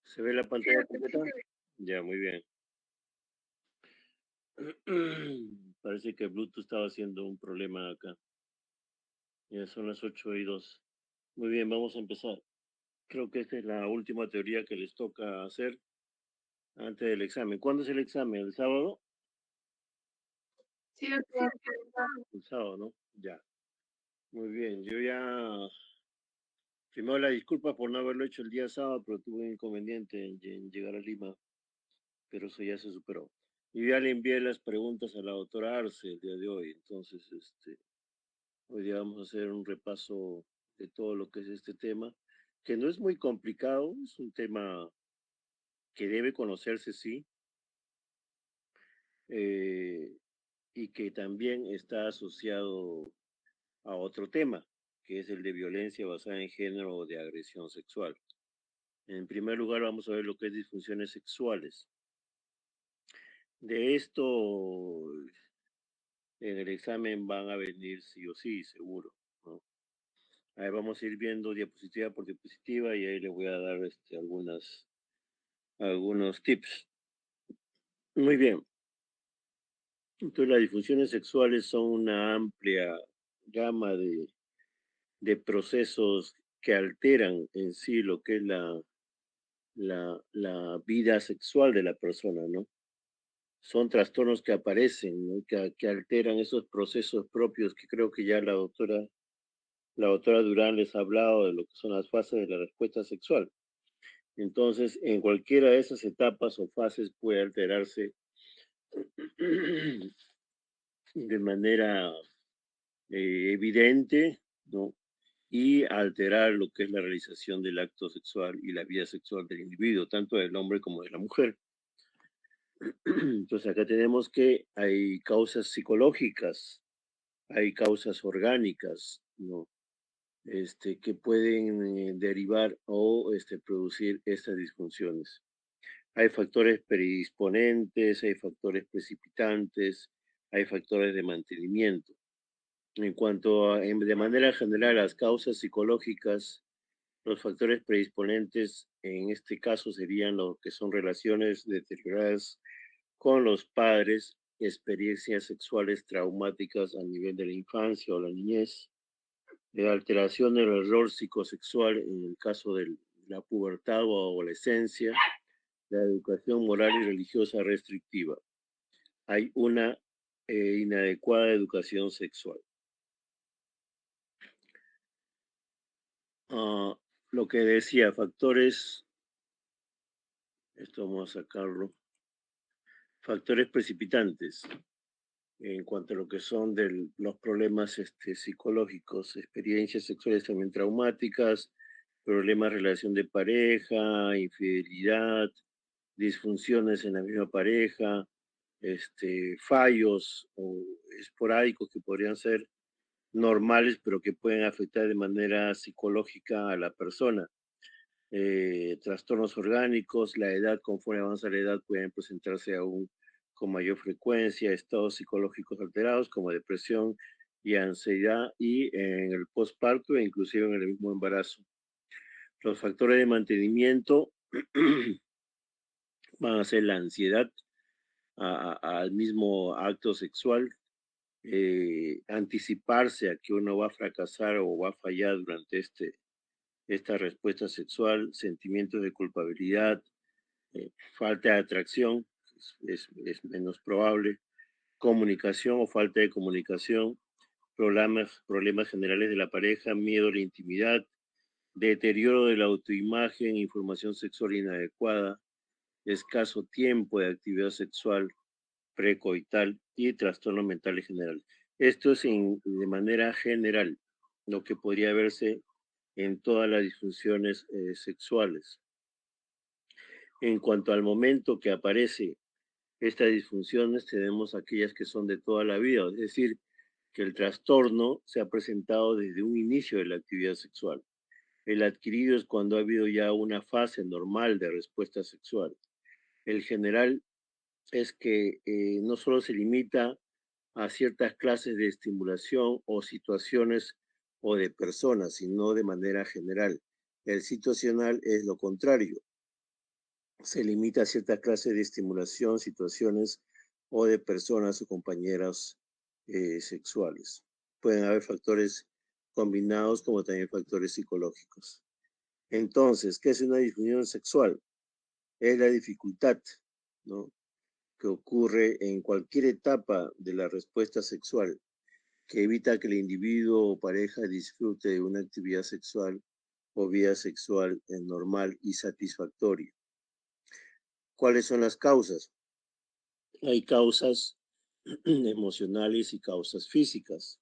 ¿Se ve la pantalla completa? Ya, muy bien. Parece que Bluetooth estaba haciendo un problema acá. Ya son las 8:02. Muy bien, vamos a empezar. Creo que esta es la última teoría que les toca hacer antes del examen. ¿Cuándo es el examen? ¿El sábado? Sí, doctor. El sábado, ¿no? Ya. Muy bien. Yo ya, primero la disculpa por no haberlo hecho el día sábado, pero tuve un inconveniente en llegar a Lima, pero eso ya se superó. Y ya le envié las preguntas a la doctora Arce el día de hoy. Entonces, hoy día vamos a hacer un repaso de todo lo que es este tema, que no es muy complicado, es un tema que debe conocerse, sí, eh, y que también está asociado a otro tema, que es el de violencia basada en género o de agresión sexual. En primer lugar, vamos a ver lo que es disfunciones sexuales. De esto, en el examen van a venir sí o sí, seguro, ¿no? Ahí vamos a ir viendo diapositiva por diapositiva y ahí le voy a dar algunos tips. Muy bien. Entonces, las disfunciones sexuales son una amplia gama de procesos que alteran en sí lo que es la vida sexual de la persona, ¿no? Son trastornos que aparecen, ¿no? Que alteran esos procesos propios que creo que ya la doctora Durán les ha hablado de lo que son las fases de la respuesta sexual. Entonces, en cualquiera de esas etapas o fases puede alterarse de manera evidente, ¿no? Y alterar lo que es la realización del acto sexual y la vida sexual del individuo, tanto del hombre como de la mujer. Entonces acá tenemos que hay causas psicológicas, hay causas orgánicas, ¿no? Que pueden derivar o producir estas disfunciones. Hay factores predisponentes, hay factores precipitantes, hay factores de mantenimiento. En cuanto a, de manera general, las causas psicológicas, los factores predisponentes en este caso serían lo que son relaciones deterioradas con los padres, experiencias sexuales traumáticas a nivel de la infancia o la niñez, la alteración del error psicosexual en el caso de la pubertad o adolescencia, la educación moral y religiosa restrictiva. Hay una inadecuada educación sexual. Ah, lo que decía, factores, esto vamos a sacarlo, factores precipitantes en cuanto a lo que son los problemas psicológicos, experiencias sexuales también traumáticas, problemas de relación de pareja, infidelidad, disfunciones en la misma pareja, fallos o esporádicos que podrían ser normales, pero que pueden afectar de manera psicológica a la persona. Trastornos orgánicos, la edad, conforme avanza la edad, pueden presentarse aún con mayor frecuencia, estados psicológicos alterados como depresión y ansiedad y en el posparto e inclusive en el mismo embarazo. Los factores de mantenimiento van a ser la ansiedad al mismo acto sexual, anticiparse a que uno va a fracasar o va a fallar durante esta respuesta sexual, sentimientos de culpabilidad, falta de atracción, es menos probable, comunicación o falta de comunicación, problemas generales de la pareja, miedo a la intimidad, deterioro de la autoimagen, información sexual inadecuada, escaso tiempo de actividad sexual precoital y trastorno mental en general. Esto es de manera general lo que podría verse en todas las disfunciones sexuales. En cuanto al momento que aparece estas disfunciones, tenemos aquellas que son de toda la vida, es decir, que el trastorno se ha presentado desde un inicio de la actividad sexual. El adquirido es cuando ha habido ya una fase normal de respuesta sexual. El general es que no solo se limita a ciertas clases de estimulación o situaciones o de personas, sino de manera general. El situacional es lo contrario, se limita a cierta clase de estimulación, situaciones o de personas o compañeras sexuales. Pueden haber factores combinados como también factores psicológicos. Entonces, ¿qué es una disfunción sexual? Es la dificultad, ¿no?, que ocurre en cualquier etapa de la respuesta sexual, que evita que el individuo o pareja disfrute de una actividad sexual o vida sexual normal y satisfactoria. ¿Cuáles son las causas? Hay causas emocionales y causas físicas,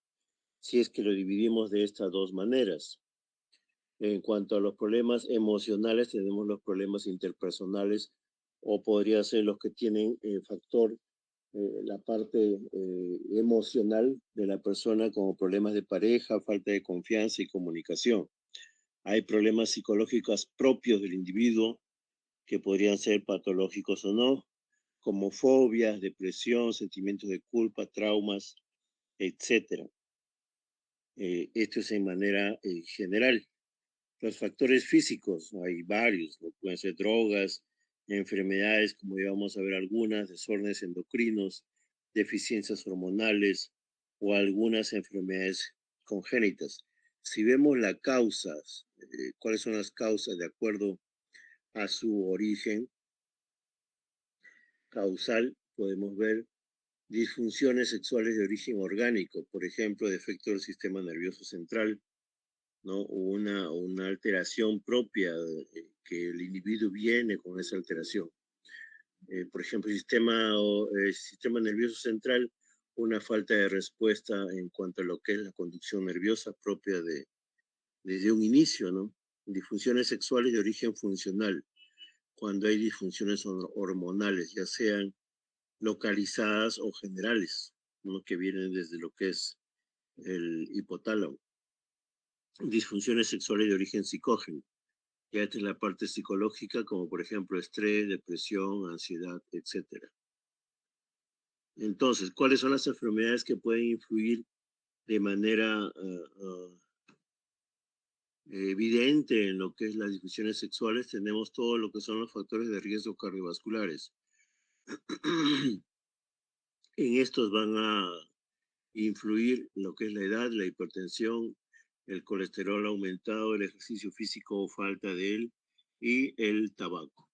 si es que lo dividimos de estas dos maneras. En cuanto a los problemas emocionales, tenemos los problemas interpersonales o podría ser los que tienen factor la parte emocional de la persona, como problemas de pareja, falta de confianza y comunicación. Hay problemas psicológicos propios del individuo que podrían ser patológicos o no, como fobias, depresión, sentimientos de culpa, traumas, etcétera. Esto es en manera general. Los factores físicos, hay varios, ¿no? Pueden ser drogas, enfermedades, como ya vamos a ver algunas, desórdenes endocrinos, deficiencias hormonales o algunas enfermedades congénitas. Si vemos las causas, cuáles son las causas de acuerdo a su origen causal, podemos ver disfunciones sexuales de origen orgánico, por ejemplo, defecto del sistema nervioso central, ¿no? O una alteración propia que el individuo viene con esa alteración. Por ejemplo, sistema nervioso central, una falta de respuesta en cuanto a lo que es la conducción nerviosa propia desde un inicio, ¿no? Disfunciones sexuales de origen funcional, cuando hay disfunciones hormonales, ya sean localizadas o generales, ¿no?, que vienen desde lo que es el hipotálamo. Disfunciones sexuales de origen psicógeno, ya esta es la parte psicológica, como por ejemplo estrés, depresión, ansiedad, etcétera. Entonces, ¿cuáles son las enfermedades que pueden influir de manera evidente en lo que es las disfunciones sexuales? Tenemos todo lo que son los factores de riesgo cardiovasculares. En estos van a influir lo que es la edad, la hipertensión, el colesterol aumentado, el ejercicio físico o falta de él y el tabaco.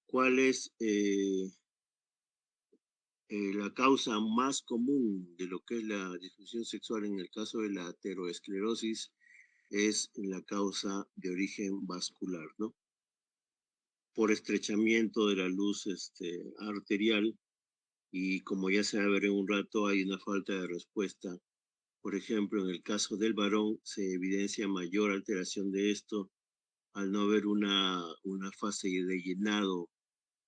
¿Cuál es la causa más común de lo que es la disfunción sexual en el caso de la aterosclerosis? Es la causa de origen vascular, ¿no? Por estrechamiento de la luz arterial, y como ya se va a ver en un rato, hay una falta de respuesta. Por ejemplo, en el caso del varón se evidencia mayor alteración de esto al no haber una fase de llenado,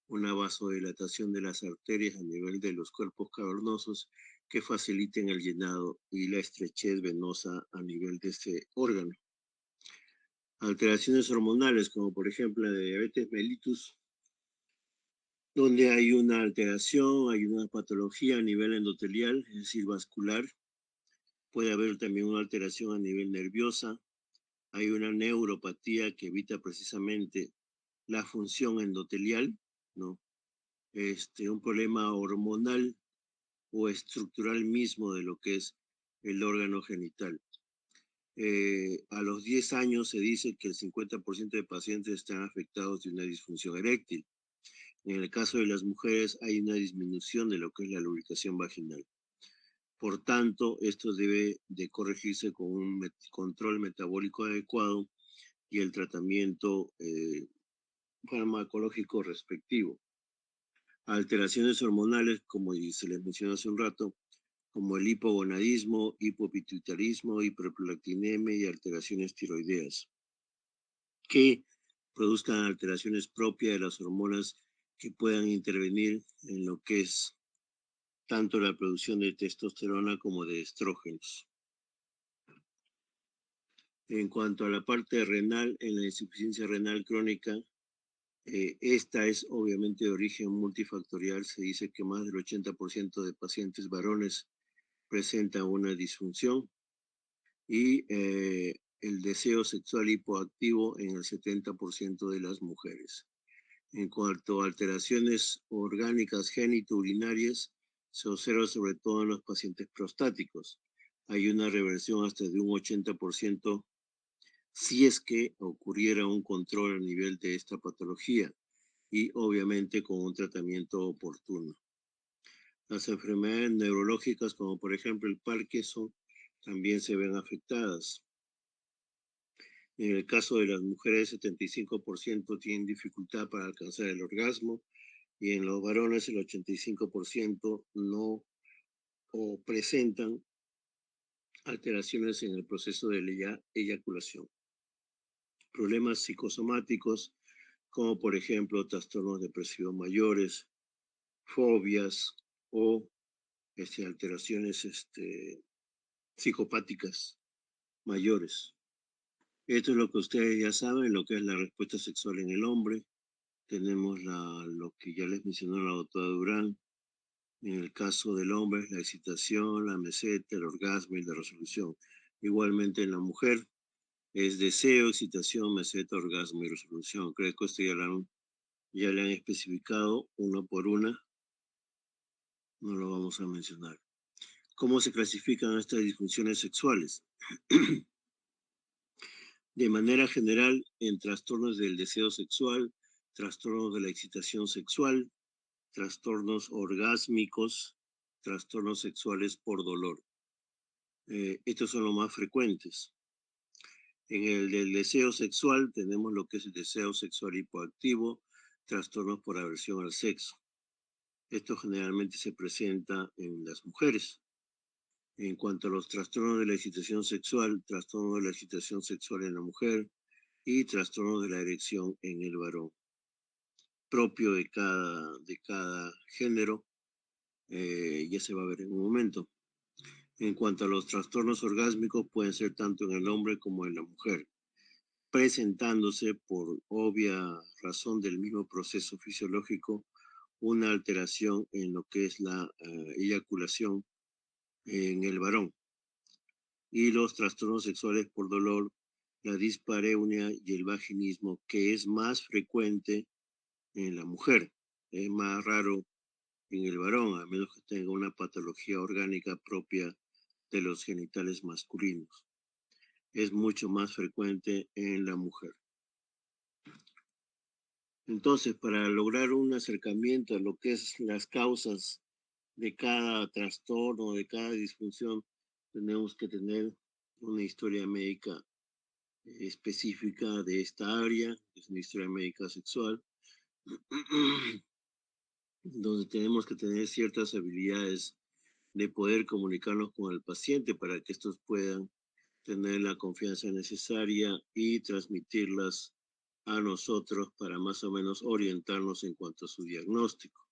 una vasodilatación de las arterias a nivel de los cuerpos cavernosos que faciliten el llenado y la estrechez venosa a nivel de este órgano. Alteraciones hormonales, como por ejemplo la de diabetes mellitus, donde hay una alteración, hay una patología a nivel endotelial, es decir, vascular. Puede haber también una alteración a nivel nerviosa. Hay una neuropatía que evita precisamente la función endotelial, ¿no? Un problema hormonal o estructural mismo de lo que es el órgano genital. A los 10 años se dice que el 50% de pacientes están afectados de una disfunción eréctil. En el caso de las mujeres hay una disminución de lo que es la lubricación vaginal. Por tanto, esto debe de corregirse con un control metabólico adecuado y el tratamiento farmacológico respectivo. Alteraciones hormonales, como se les mencionó hace un rato, como el hipogonadismo, hipopituitarismo, hiperprolactinemia y alteraciones tiroideas, que produzcan alteraciones propias de las hormonas que puedan intervenir en lo que es tanto la producción de testosterona como de estrógenos. En cuanto a la parte renal, en la insuficiencia renal crónica, esta es obviamente de origen multifactorial. Se dice que más del 80% de pacientes varones presentan una disfunción y el deseo sexual hipoactivo en el 70% de las mujeres. En cuanto a alteraciones orgánicas genitourinarias, se observa sobre todo en los pacientes prostáticos. Hay una reversión hasta de un 80% si es que ocurriera un control a nivel de esta patología y obviamente con un tratamiento oportuno. Las enfermedades neurológicas como por ejemplo el Parkinson también se ven afectadas. En el caso de las mujeres, 75% tienen dificultad para alcanzar el orgasmo y en los varones el 85% no o presentan alteraciones en el proceso de la eyaculación. Problemas psicosomáticos como por ejemplo trastornos depresivos mayores, fobias o alteraciones psicopáticas mayores. Esto es lo que ustedes ya saben, lo que es la respuesta sexual en el hombre. Tenemos lo que ya les mencionó la doctora Durán. En el caso del hombre es la excitación, la meseta, el orgasmo y la resolución. Igualmente en la mujer es deseo, excitación, meseta, orgasmo y resolución. Creo que esto ya le han especificado una por una. No lo vamos a mencionar. ¿Cómo se clasifican estas disfunciones sexuales? De manera general, en trastornos del deseo sexual, trastornos de la excitación sexual, trastornos orgásmicos, trastornos sexuales por dolor. Estos son los más frecuentes. En el del deseo sexual tenemos lo que es el deseo sexual hipoactivo, trastornos por aversión al sexo. Esto generalmente se presenta en las mujeres. En cuanto a los trastornos de la excitación sexual, trastorno de la excitación sexual en la mujer y trastorno de la erección en el varón. Propio de cada género, ya se va a ver en un momento. En cuanto a los trastornos orgásmicos, pueden ser tanto en el hombre como en la mujer, presentándose por obvia razón del mismo proceso fisiológico una alteración en lo que es la eyaculación en el varón. Y los trastornos sexuales por dolor, la dispareunia y el vaginismo, que es más frecuente en la mujer. Es más raro en el varón, a menos que tenga una patología orgánica propia de los genitales masculinos. Es mucho más frecuente en la mujer. Entonces, para lograr un acercamiento a lo que es las causas de cada trastorno, de cada disfunción, tenemos que tener una historia médica específica de esta área, que es una historia médica sexual, donde tenemos que tener ciertas habilidades de poder comunicarnos con el paciente para que estos puedan tener la confianza necesaria y transmitirlas a nosotros para más o menos orientarnos en cuanto a su diagnóstico.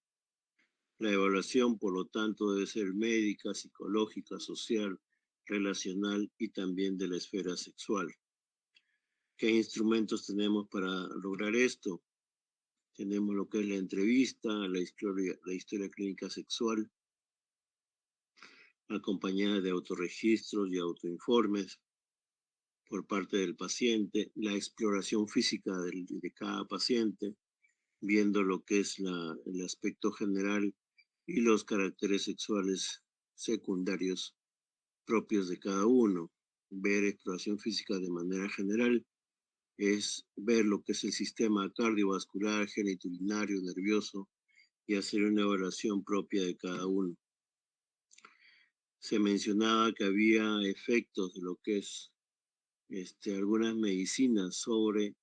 La evaluación, por lo tanto, debe ser médica, psicológica, social, relacional y también de la esfera sexual. ¿Qué instrumentos tenemos para lograr esto? Tenemos lo que es la entrevista, la historia clínica sexual, acompañada de autorregistros y autoinformes por parte del paciente, la exploración física de cada paciente, viendo lo que es el aspecto general y los caracteres sexuales secundarios propios de cada uno. Ver exploración física de manera general es ver lo que es el sistema cardiovascular, genitourinario, nervioso y hacer una evaluación propia de cada uno. Se mencionaba que había efectos de lo que es algunas medicinas sobre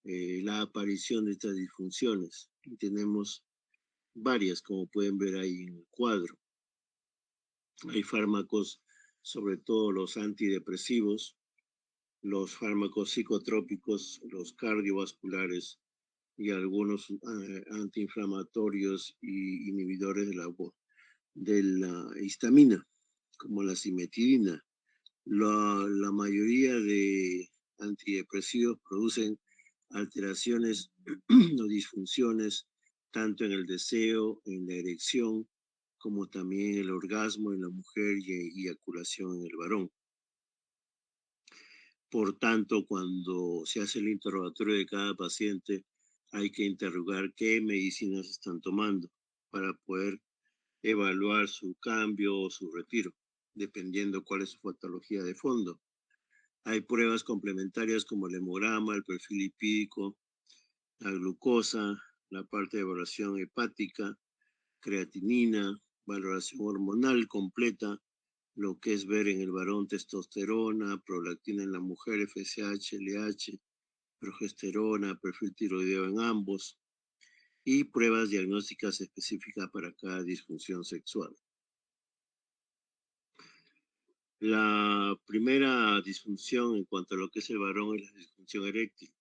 la aparición de estas disfunciones. Y tenemos varias, como pueden ver ahí en el cuadro. Hay fármacos, sobre todo los antidepresivos, los fármacos psicotrópicos, los cardiovasculares y algunos antiinflamatorios y inhibidores de la histamina, como la cimetidina. La mayoría de antidepresivos producen alteraciones o disfunciones tanto en el deseo, en la erección, como también el orgasmo en la mujer y eyaculación en el varón. Por tanto, cuando se hace el interrogatorio de cada paciente, hay que interrogar qué medicinas están tomando para poder evaluar su cambio o su retiro, dependiendo cuál es su patología de fondo. Hay pruebas complementarias como el hemograma, el perfil lipídico, la glucosa, la parte de evaluación hepática, creatinina, valoración hormonal completa, lo que es ver en el varón testosterona, prolactina en la mujer, FSH, LH, progesterona, perfil tiroideo en ambos, y pruebas diagnósticas específicas para cada disfunción sexual. La primera disfunción en cuanto a lo que es el varón es la disfunción eréctil.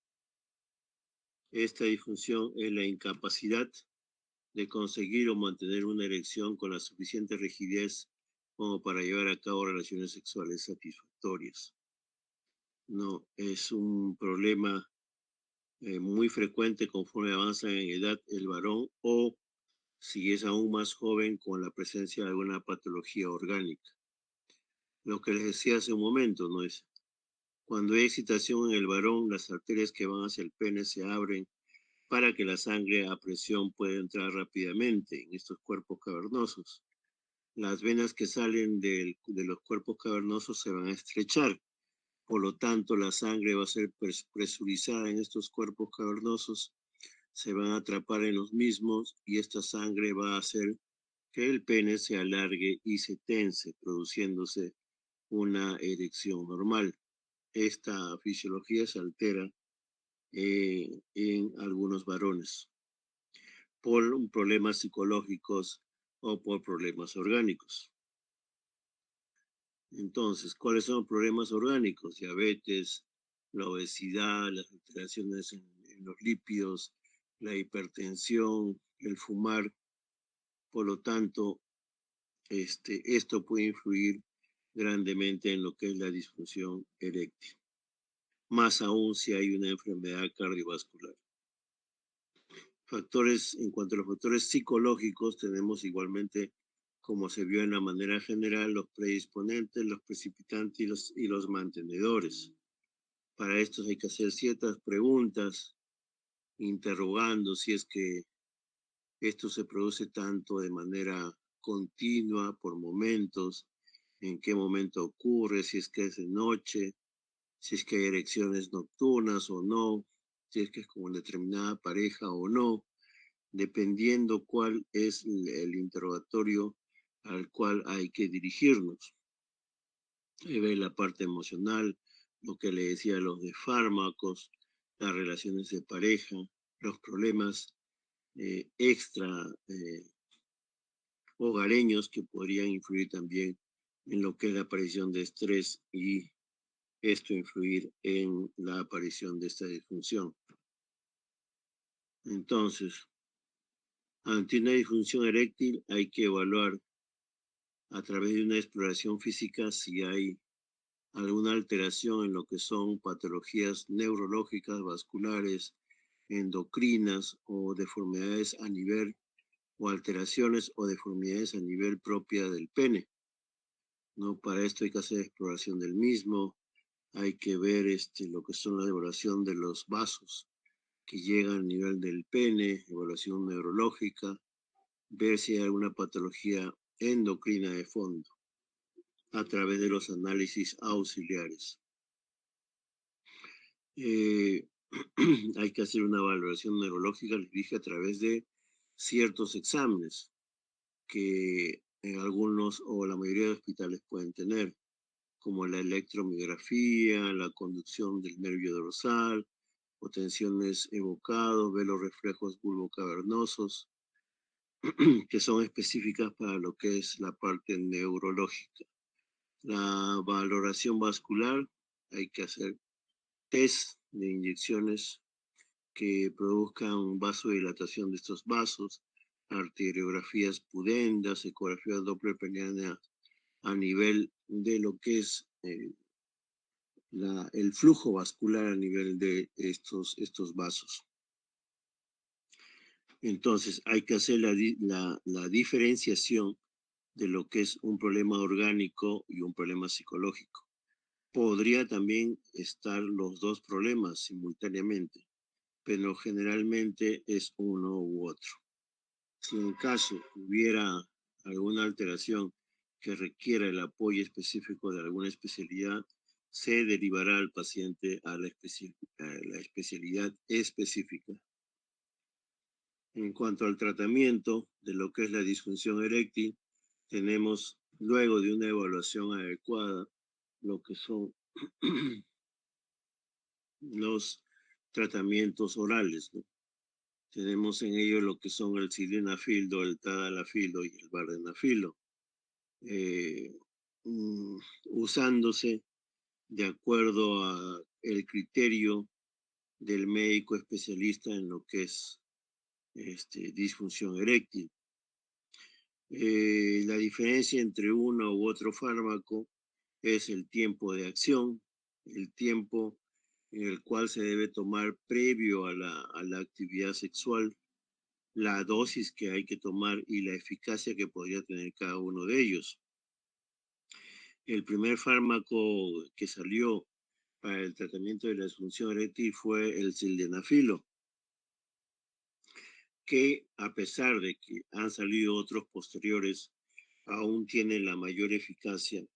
Esta disfunción es la incapacidad de conseguir o mantener una erección con la suficiente rigidez como para llevar a cabo relaciones sexuales satisfactorias. No, es un problema muy frecuente conforme avanza en edad el varón o si es aún más joven con la presencia de alguna patología orgánica. Lo que les decía hace un momento, ¿no es? Cuando hay excitación en el varón, las arterias que van hacia el pene se abren para que la sangre a presión pueda entrar rápidamente en estos cuerpos cavernosos. Las venas que salen de los cuerpos cavernosos se van a estrechar, por lo tanto la sangre va a ser presurizada en estos cuerpos cavernosos, se van a atrapar en los mismos y esta sangre va a hacer que el pene se alargue y se tense, produciéndose una erección normal. Esta fisiología se altera en algunos varones por problemas psicológicos o por problemas orgánicos. Entonces, ¿cuáles son los problemas orgánicos? Diabetes, la obesidad, las alteraciones en los lípidos, la hipertensión, el fumar. Por lo tanto, esto puede influir grandemente en lo que es la disfunción eréctil, más aún si hay una enfermedad cardiovascular. Factores, en cuanto a los factores psicológicos, tenemos igualmente, como se vio en la manera general, los predisponentes, los precipitantes y los mantenedores. Para estos hay que hacer ciertas preguntas, interrogando si es que esto se produce tanto de manera continua, por momentos, en qué momento ocurre, si es que es de noche, si es que hay erecciones nocturnas o no, si es que es con una determinada pareja o no, dependiendo cuál es el interrogatorio al cual hay que dirigirnos. Ve la parte emocional, lo que le decía, los de fármacos, las relaciones de pareja, los problemas extra hogareños que podrían influir también en lo que es la aparición de estrés y esto influir en la aparición de esta disfunción. Entonces, ante una disfunción eréctil hay que evaluar a través de una exploración física si hay alguna alteración en lo que son patologías neurológicas, vasculares, endocrinas o deformidades a nivel o alteraciones o deformidades a nivel propia del pene. ¿No? Para esto hay que hacer exploración del mismo, hay que ver lo que son la evaluación de los vasos que llegan al nivel del pene, evaluación neurológica, ver si hay alguna patología endocrina de fondo a través de los análisis auxiliares. Hay que hacer una valoración neurológica, les dije, a través de ciertos exámenes que algunos o la mayoría de hospitales pueden tener, como la electromiografía, la conducción del nervio dorsal, o tensiones evocados, ver los reflejos bulbocavernosos, que son específicas para lo que es la parte neurológica. La valoración vascular, hay que hacer test de inyecciones que produzcan vasodilatación de estos vasos, arteriografías pudendas, ecografías Doppler penianas a nivel de lo que es el flujo vascular a nivel de estos vasos. Entonces, hay que hacer la diferenciación de lo que es un problema orgánico y un problema psicológico. Podría también estar los dos problemas simultáneamente. pero generalmente es uno u otro. Si en caso hubiera alguna alteración que requiera el apoyo específico de alguna especialidad, se derivará al paciente a la especialidad específica. En cuanto al tratamiento de lo que es la disfunción eréctil, tenemos, luego de una evaluación adecuada, lo que son los tratamientos orales, ¿no? Tenemos en ello lo que son el sildenafil, el tadalafilo y el vardenafilo, eh, mm, usándose de acuerdo a el criterio del médico especialista en lo que es disfunción eréctil. La diferencia entre uno u otro fármaco es el tiempo de acción, el tiempo en el cual se debe tomar previo a la actividad sexual, la dosis que hay que tomar y la eficacia que podría tener cada uno de ellos. El primer fármaco que salió para el tratamiento de la disfunción eréctil fue el sildenafilo, que a pesar de que han salido otros posteriores, aún tiene la mayor eficacia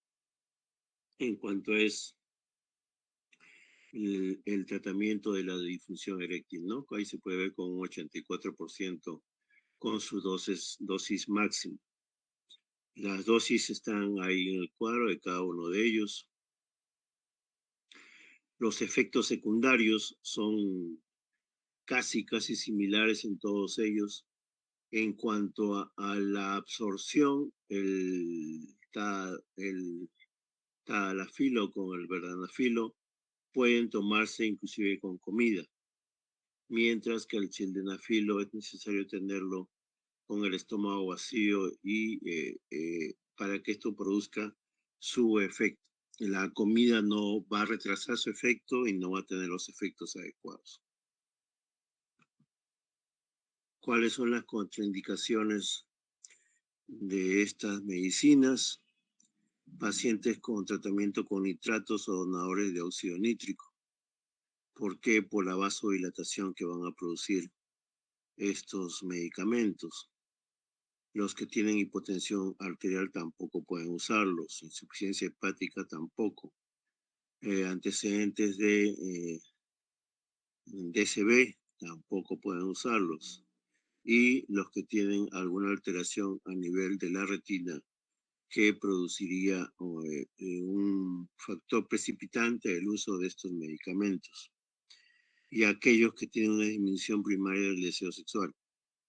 en cuanto es el tratamiento de la disfunción eréctil, ¿no? Ahí se puede ver con un 84% con su dosis máxima. Las dosis están ahí en el cuadro de cada uno de ellos. Los efectos secundarios son casi similares en todos ellos. En cuanto a la absorción, el tadalafilo con el vardenafilo pueden tomarse inclusive con comida, mientras que el sildenafilo es necesario tenerlo con el estómago vacío y para que esto produzca su efecto. La comida no va a retrasar su efecto y no va a tener los efectos adecuados. ¿Cuáles son las contraindicaciones de estas medicinas? Pacientes con tratamiento con nitratos o donadores de óxido nítrico. ¿Por qué? Por la vasodilatación que van a producir estos medicamentos. Los que tienen hipotensión arterial tampoco pueden usarlos, insuficiencia hepática tampoco. Antecedentes de DCB tampoco pueden usarlos. Y los que tienen alguna alteración a nivel de la retina que produciría un factor precipitante el uso de estos medicamentos. Y aquellos que tienen una disminución primaria del deseo sexual.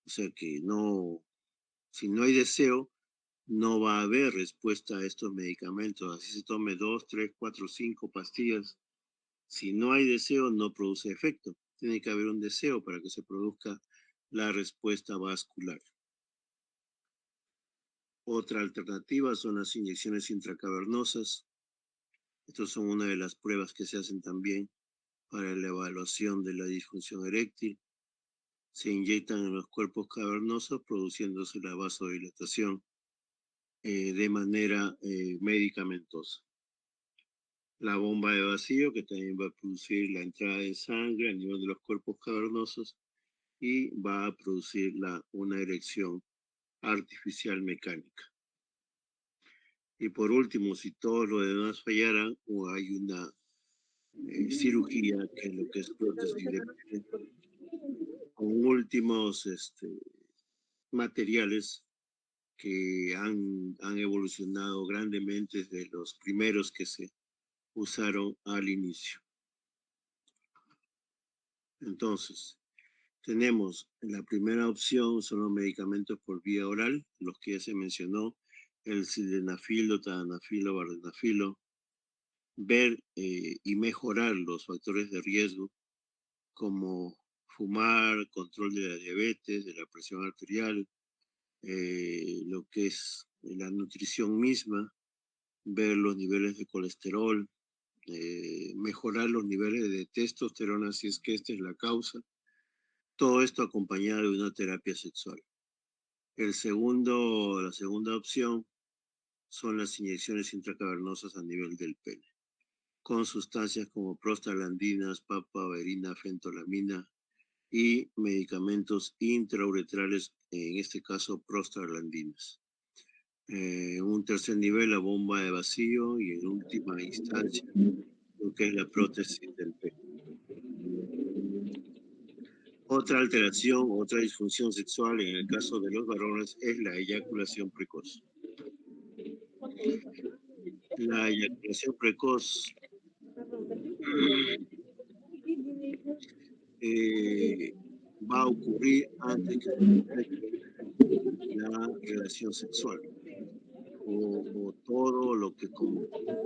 O sea que no, si no hay deseo, no va a haber respuesta a estos medicamentos. Así se tome 2, 3, 4, 5 pastillas. Si no hay deseo, no produce efecto. Tiene que haber un deseo para que se produzca la respuesta vascular. Otra alternativa son las inyecciones intracavernosas. Estas son una de las pruebas que se hacen también para la evaluación de la disfunción eréctil. Se inyectan en los cuerpos cavernosos produciéndose la vasodilatación de manera medicamentosa. La bomba de vacío, que también va a producir la entrada de sangre a nivel de los cuerpos cavernosos y va a producir una erección artificial mecánica. Y por último, si todos los demás fallaran, o hay una cirugía, que es lo que es prótesis de pene, con últimos materiales que han evolucionado grandemente desde los primeros que se usaron al inicio. Entonces, tenemos la primera opción, son los medicamentos por vía oral, los que ya se mencionó, el sildenafilo, tadalafilo, vardenafilo, ver y mejorar los factores de riesgo como fumar, control de la diabetes, de la presión arterial, lo que es la nutrición misma, ver los niveles de colesterol, mejorar los niveles de testosterona si es que esta es la causa. Todo esto acompañado de una terapia sexual. La segunda opción son las inyecciones intracavernosas a nivel del pene, con sustancias como prostaglandinas, papaverina, fentolamina, y medicamentos intrauretrales, en este caso prostaglandinas. Un tercer nivel, la bomba de vacío y en última instancia, lo que es la prótesis del pecho. Otra alteración, otra disfunción sexual en el caso de los varones es la eyaculación precoz. La eyaculación precoz va a ocurrir antes que se complete la relación sexual o todo lo que compete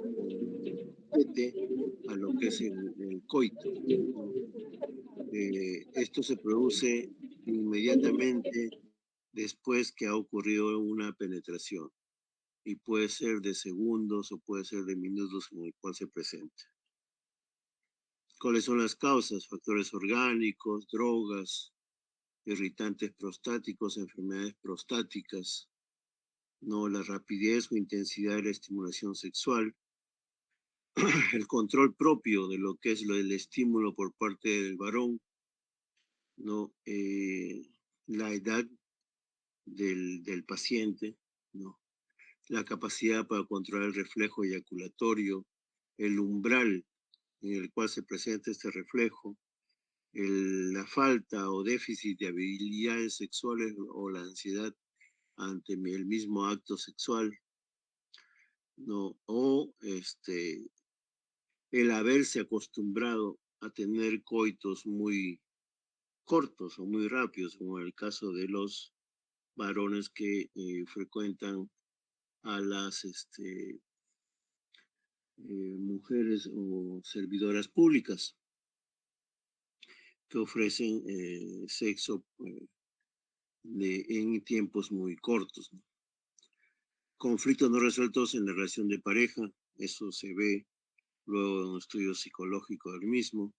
a lo que es el coito, ¿no? Esto se produce inmediatamente después que ha ocurrido una penetración y puede ser de segundos o puede ser de minutos en el cual se presenta. ¿Cuáles son las causas? Factores orgánicos, drogas, irritantes prostáticos, enfermedades prostáticas, no la rapidez o intensidad de la estimulación sexual, el control propio de lo que es el estímulo por parte del varón, no la edad del paciente, no la capacidad para controlar el reflejo eyaculatorio, el umbral en el cual se presenta este reflejo, la falta o déficit de habilidades sexuales o la ansiedad ante el mismo acto sexual, ¿no? O el haberse acostumbrado a tener coitos muy cortos o muy rápidos, como en el caso de los varones que frecuentan a las mujeres o servidoras públicas que ofrecen sexo en tiempos muy cortos, ¿no? Conflictos no resueltos en la relación de pareja, eso se ve luego en un estudio psicológico del mismo,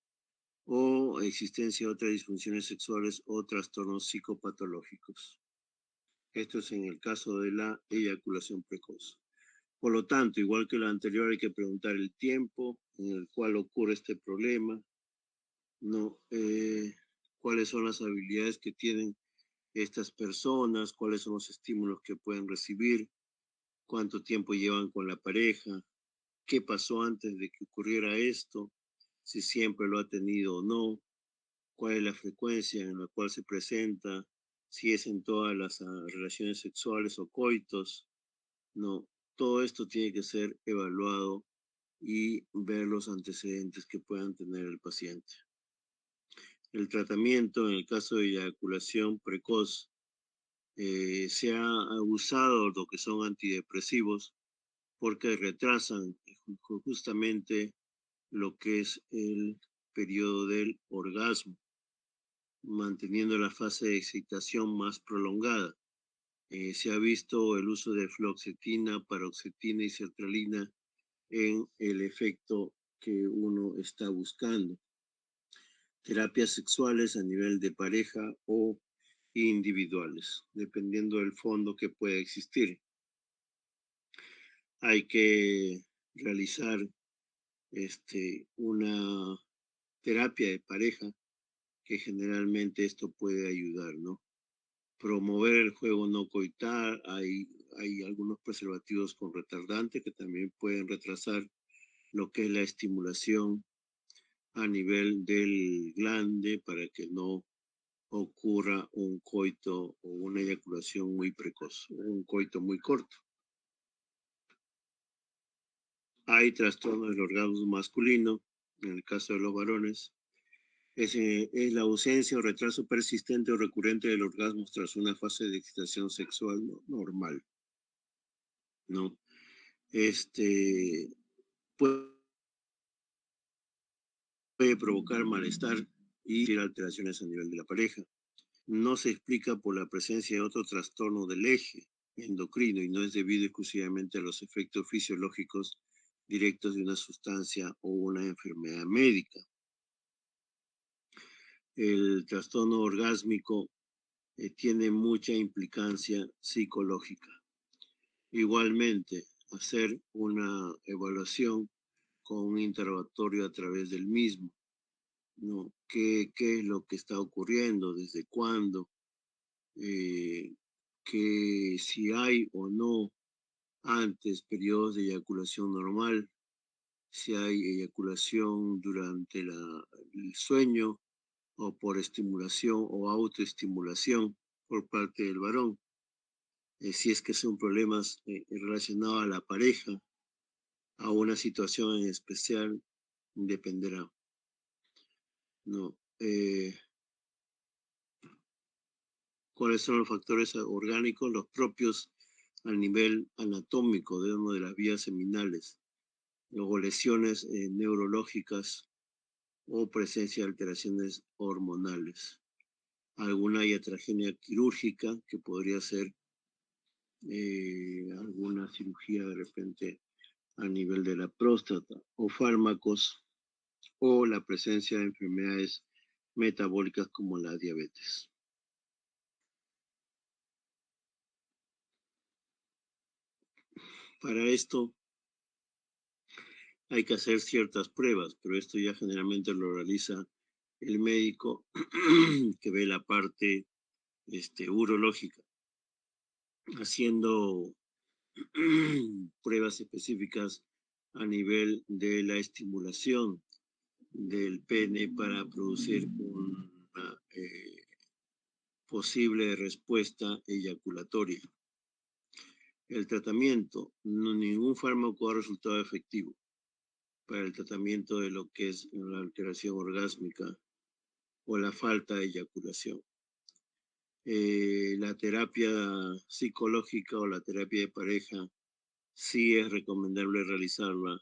o existencia de otras disfunciones sexuales o trastornos psicopatológicos. Esto es en el caso de la eyaculación precoz. Por lo tanto, igual que la anterior, hay que preguntar el tiempo en el cual ocurre este problema, ¿no? Cuáles son las habilidades que tienen estas personas, cuáles son los estímulos que pueden recibir, cuánto tiempo llevan con la pareja, qué pasó antes de que ocurriera esto, si siempre lo ha tenido o no, cuál es la frecuencia en la cual se presenta, si es en todas las relaciones sexuales o coitos, no, todo esto tiene que ser evaluado y ver los antecedentes que puedan tener el paciente. El tratamiento en el caso de eyaculación precoz se ha usado lo que son antidepresivos porque retrasan justamente lo que es el periodo del orgasmo, manteniendo la fase de excitación más prolongada. Se ha visto el uso de fluoxetina, paroxetina y sertralina en el efecto que uno está buscando. Terapias sexuales a nivel de pareja o individuales, dependiendo del fondo que pueda existir. Hay que realizar una terapia de pareja que generalmente esto puede ayudar, ¿no? Promover el juego no coital, hay algunos preservativos con retardante que también pueden retrasar lo que es la estimulación a nivel del glande para que no ocurra un coito o una eyaculación muy precoz, un coito muy corto. Hay trastornos del orgasmo masculino, en el caso de los varones, es la ausencia o retraso persistente o recurrente del orgasmo tras una fase de excitación sexual normal, ¿no? Puede provocar malestar y alteraciones a nivel de la pareja. No se explica por la presencia de otro trastorno del eje endocrino y no es debido exclusivamente a los efectos fisiológicos directos de una sustancia o una enfermedad médica. El trastorno orgásmico tiene mucha implicancia psicológica. Igualmente, hacer una evaluación con un interrogatorio a través del mismo ¿no? ¿Qué es lo que está ocurriendo? ¿Desde cuándo? Que si hay o no antes periodos de eyaculación normal, si hay eyaculación durante el sueño o por estimulación o autoestimulación por parte del varón, si es que son problemas relacionados a la pareja, a una situación en especial, dependerá, ¿no? ¿Cuáles son los factores orgánicos? Los propios a nivel anatómico de una de las vías seminales, luego lesiones neurológicas o presencia de alteraciones hormonales. Alguna iatrogenia quirúrgica que podría ser alguna cirugía de repente a nivel de la próstata o fármacos o la presencia de enfermedades metabólicas como la diabetes. Para esto hay que hacer ciertas pruebas, pero esto ya generalmente lo realiza el médico que ve la parte urológica, haciendo pruebas específicas a nivel de la estimulación del pene para producir una posible respuesta eyaculatoria. El tratamiento, ningún fármaco ha resultado efectivo para el tratamiento de lo que es la alteración orgásmica o la falta de eyaculación. La terapia psicológica o la terapia de pareja sí es recomendable realizarla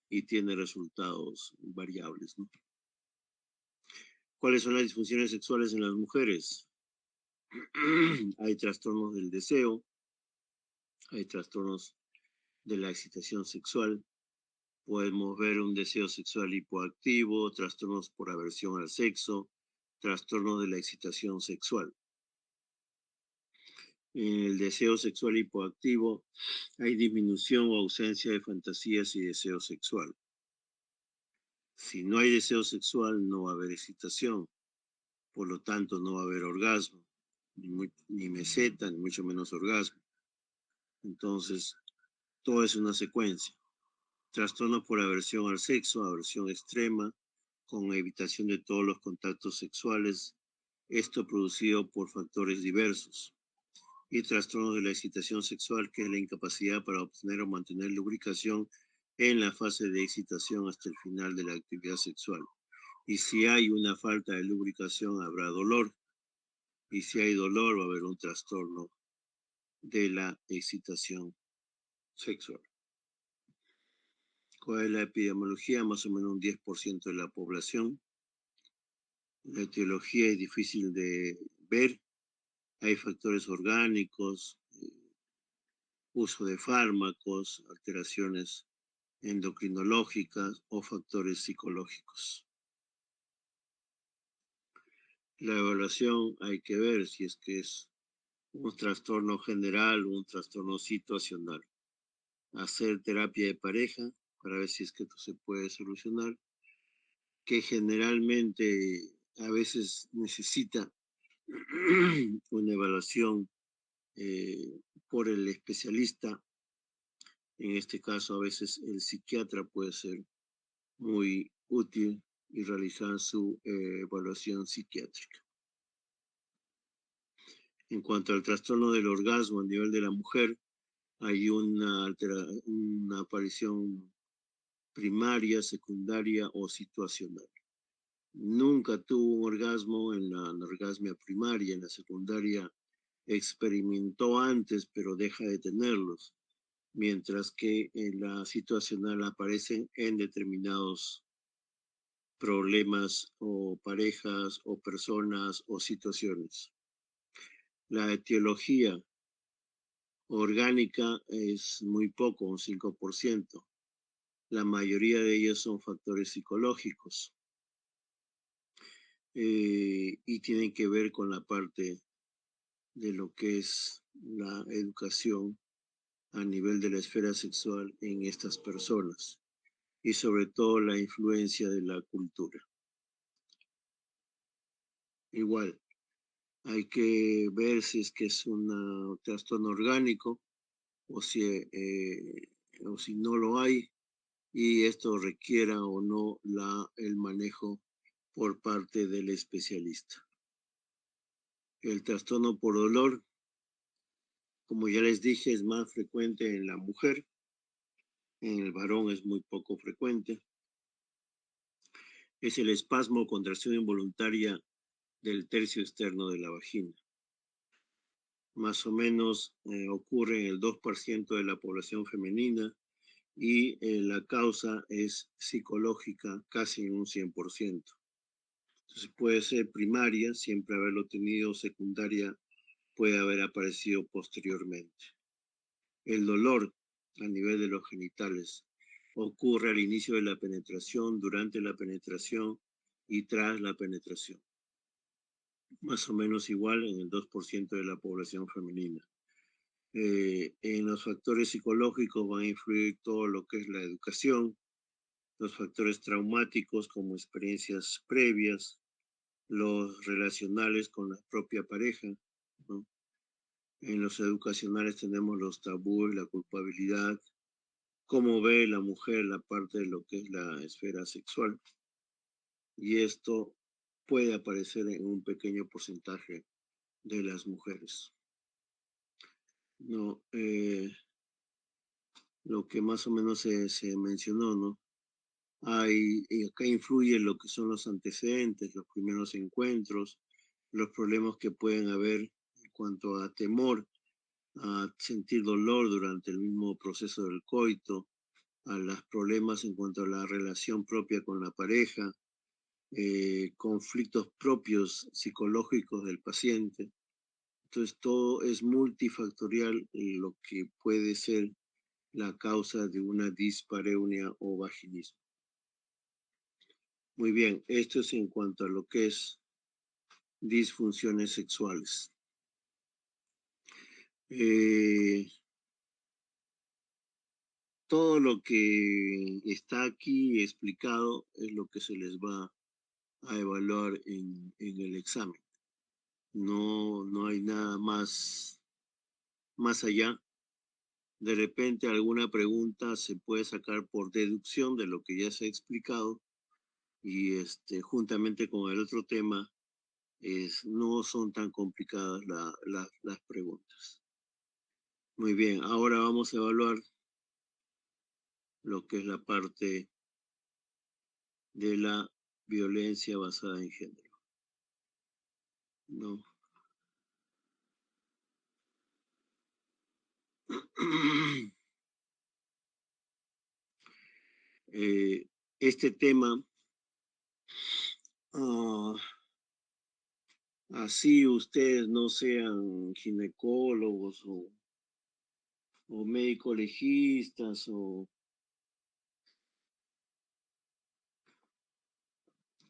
y tiene resultados variables, ¿no? ¿Cuáles son las disfunciones sexuales en las mujeres? Hay trastornos del deseo, hay trastornos de la excitación sexual, podemos ver un deseo sexual hipoactivo, trastornos por aversión al sexo, trastornos de la excitación sexual. En el deseo sexual hipoactivo hay disminución o ausencia de fantasías y deseo sexual. Si no hay deseo sexual, no va a haber excitación, por lo tanto no va a haber orgasmo, ni meseta, ni mucho menos orgasmo. Entonces, todo es una secuencia. Trastorno por aversión al sexo, aversión extrema, con evitación de todos los contactos sexuales, esto producido por factores diversos. Y trastornos de la excitación sexual, que es la incapacidad para obtener o mantener lubricación en la fase de excitación hasta el final de la actividad sexual. Y si hay una falta de lubricación, habrá dolor. Y si hay dolor, va a haber un trastorno de la excitación sexual. ¿Cuál es la epidemiología? Más o menos un 10% de la población. La etiología es difícil de ver. Hay factores orgánicos, uso de fármacos, alteraciones endocrinológicas o factores psicológicos. La evaluación hay que ver si es que es un trastorno general o un trastorno situacional. Hacer terapia de pareja para ver si es que esto se puede solucionar, que generalmente a veces necesita una evaluación por el especialista. En este caso, a veces el psiquiatra puede ser muy útil y realizar su evaluación psiquiátrica. En cuanto al trastorno del orgasmo a nivel de la mujer, hay una aparición primaria, secundaria o situacional. Nunca tuvo un orgasmo en la anorgasmia primaria, en la secundaria experimentó antes, pero deja de tenerlos, mientras que en la situacional aparecen en determinados problemas o parejas o personas o situaciones. La etiología orgánica es muy poco, un 5%. La mayoría de ellos son factores psicológicos y tienen que ver con la parte de lo que es la educación a nivel de la esfera sexual en estas personas y sobre todo la influencia de la cultura. igual. Hay que ver si es que es un trastorno orgánico o o si no lo hay y esto requiera o no el manejo por parte del especialista. El trastorno por dolor, como ya les dije, es más frecuente en la mujer, en el varón es muy poco frecuente. Es el espasmo o contracción involuntaria del tercio externo de la vagina. Más o menos ocurre en el 2% de la población femenina y la causa es psicológica casi en un 100%. Entonces puede ser primaria, siempre haberlo tenido, secundaria puede haber aparecido posteriormente. El dolor a nivel de los genitales ocurre al inicio de la penetración, durante la penetración y tras la penetración. Más o menos igual en el 2% de la población femenina. En los factores psicológicos van a influir todo lo que es la educación, los factores traumáticos como experiencias previas, los relacionales con la propia pareja, ¿no? En los educacionales tenemos los tabúes, la culpabilidad, cómo ve la mujer la parte de lo que es la esfera sexual. Y esto puede aparecer en un pequeño porcentaje de las mujeres. No, lo que más o menos se mencionó, ¿no? Y acá influye lo que son los antecedentes, los primeros encuentros, los problemas que pueden haber en cuanto a temor, a sentir dolor durante el mismo proceso del coito, a los problemas en cuanto a la relación propia con la pareja, conflictos propios psicológicos del paciente. Entonces todo es multifactorial en lo que puede ser la causa de una dispareunia o vaginismo. Muy bien, esto es en cuanto a lo que es disfunciones sexuales. Todo lo que está aquí explicado es lo que se les va a evaluar en el examen. No hay nada más allá. De repente alguna pregunta se puede sacar por deducción de lo que ya se ha explicado y juntamente con el otro tema no son tan complicadas las preguntas. Muy bien, ahora vamos a evaluar lo que es la parte de la violencia basada en género. ¿No? Este tema, ah, así ustedes no sean ginecólogos o médicos legistas o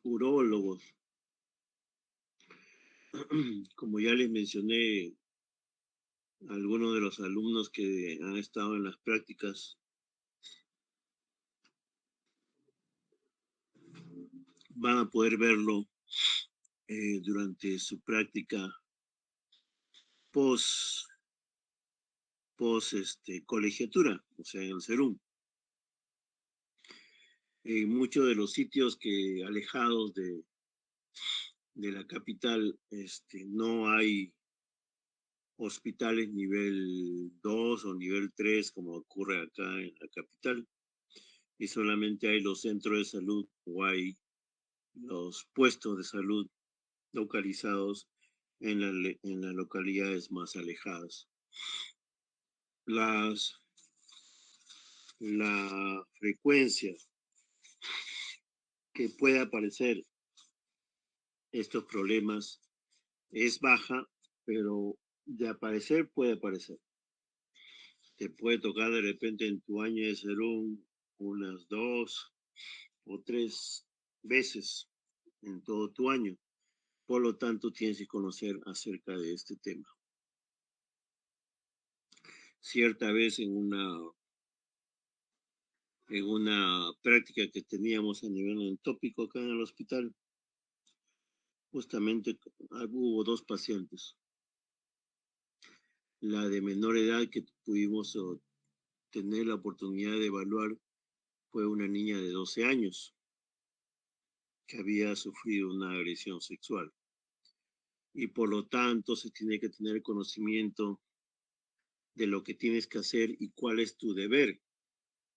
urólogos, como ya les mencioné, algunos de los alumnos que han estado en las prácticas van a poder verlo durante su práctica post colegiatura, o sea, en el CERUM. En muchos de los sitios que alejados de la capital, no hay hospitales nivel 2 o nivel 3 como ocurre acá en la capital, y solamente hay los centros de salud o hay los puestos de salud localizados en las localidades más alejadas. La frecuencia que puede aparecer estos problemas es baja, pero de aparecer puede aparecer. Te puede tocar de repente en tu año de serum unas 2 o 3 veces en todo tu año. Por lo tanto, tienes que conocer acerca de este tema. Cierta vez en una práctica que teníamos a nivel entópico acá en el hospital, Justamente hubo dos pacientes. La de menor edad que pudimos tener la oportunidad de evaluar fue una niña de 12 años que había sufrido una agresión sexual. Y por lo tanto se tiene que tener conocimiento de lo que tienes que hacer y cuál es tu deber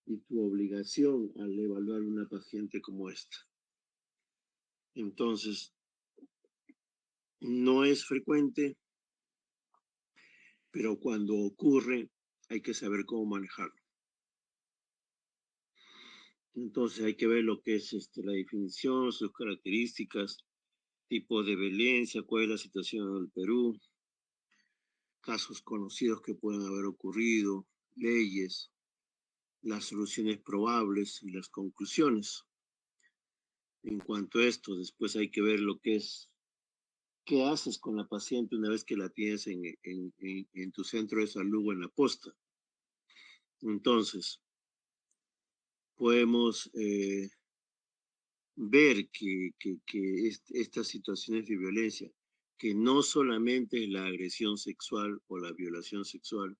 y tu obligación al evaluar una paciente como esta. Entonces, no es frecuente, pero cuando ocurre hay que saber cómo manejarlo. Entonces hay que ver lo que es la definición, sus características, tipo de violencia, cuál es la situación en el Perú, casos conocidos que pueden haber ocurrido, leyes, las soluciones probables y las conclusiones. En cuanto a esto, después hay que ver lo que es, qué haces con la paciente una vez que la tienes en tu centro de salud o en la posta. Entonces, podemos ver que estas situaciones de violencia, que no solamente la agresión sexual o la violación sexual,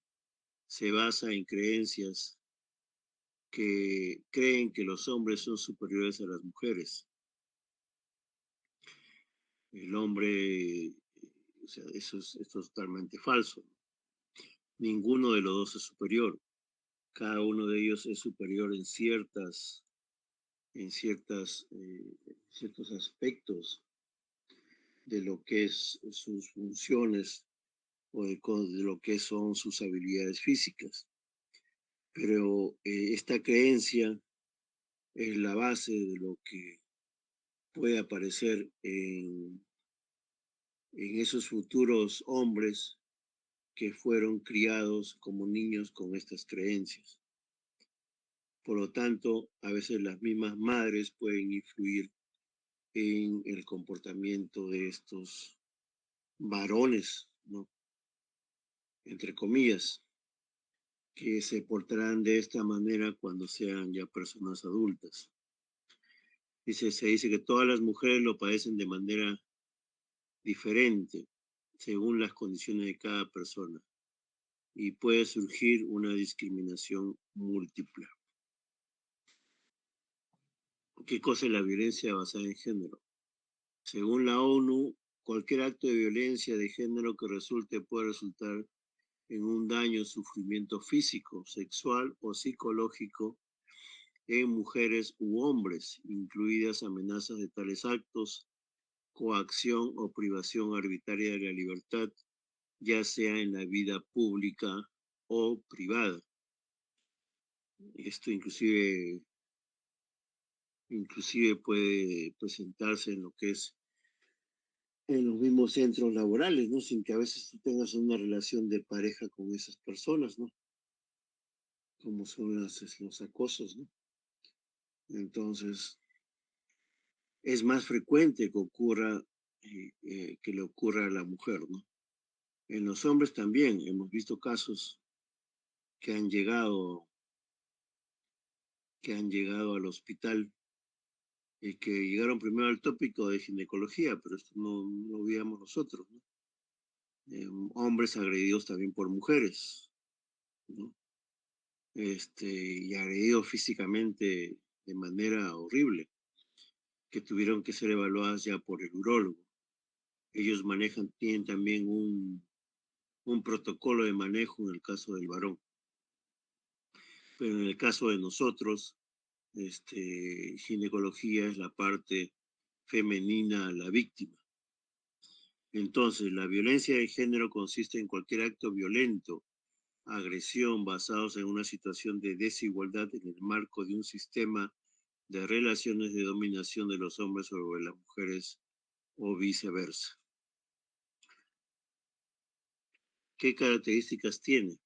se basa en creencias que creen que los hombres son superiores a las mujeres. El hombre, o sea, esto es totalmente falso. Ninguno de los dos es superior. Cada uno de ellos es superior en ciertos aspectos de lo que es sus funciones o de lo que son sus habilidades físicas. Pero esta creencia es la base de lo que puede aparecer en esos futuros hombres que fueron criados como niños con estas creencias. Por lo tanto, a veces las mismas madres pueden influir en el comportamiento de estos varones, ¿no? Entre comillas, que se portarán de esta manera cuando sean ya personas adultas. Se dice que todas las mujeres lo padecen de manera diferente, según las condiciones de cada persona, y puede surgir una discriminación múltiple. ¿Qué cosa es la violencia basada en género? Según la ONU, cualquier acto de violencia de género que resulte puede resultar en un daño o sufrimiento físico, sexual o psicológico en mujeres u hombres, incluidas amenazas de tales actos, coacción o privación arbitraria de la libertad, ya sea en la vida pública o privada. Esto inclusive puede presentarse en lo que es en los mismos centros laborales, ¿no? Sin que a veces tú tengas una relación de pareja con esas personas, ¿no? Como son los acosos, ¿no? Entonces, es más frecuente que ocurra, que le ocurra a la mujer, ¿no? En los hombres también hemos visto casos que que han llegado al hospital y que llegaron primero al tópico de ginecología, pero esto no lo veíamos nosotros, ¿no? Hombres agredidos también por mujeres, ¿no? Y agredidos físicamente de manera horrible, que tuvieron que ser evaluadas ya por el urólogo. Ellos tienen también un protocolo de manejo en el caso del varón. Pero en el caso de nosotros, ginecología es la parte femenina, la víctima. Entonces, la violencia de género consiste en cualquier acto violento, agresión basados en una situación de desigualdad en el marco de un sistema de relaciones de dominación de los hombres sobre las mujeres o viceversa. ¿Qué características tiene?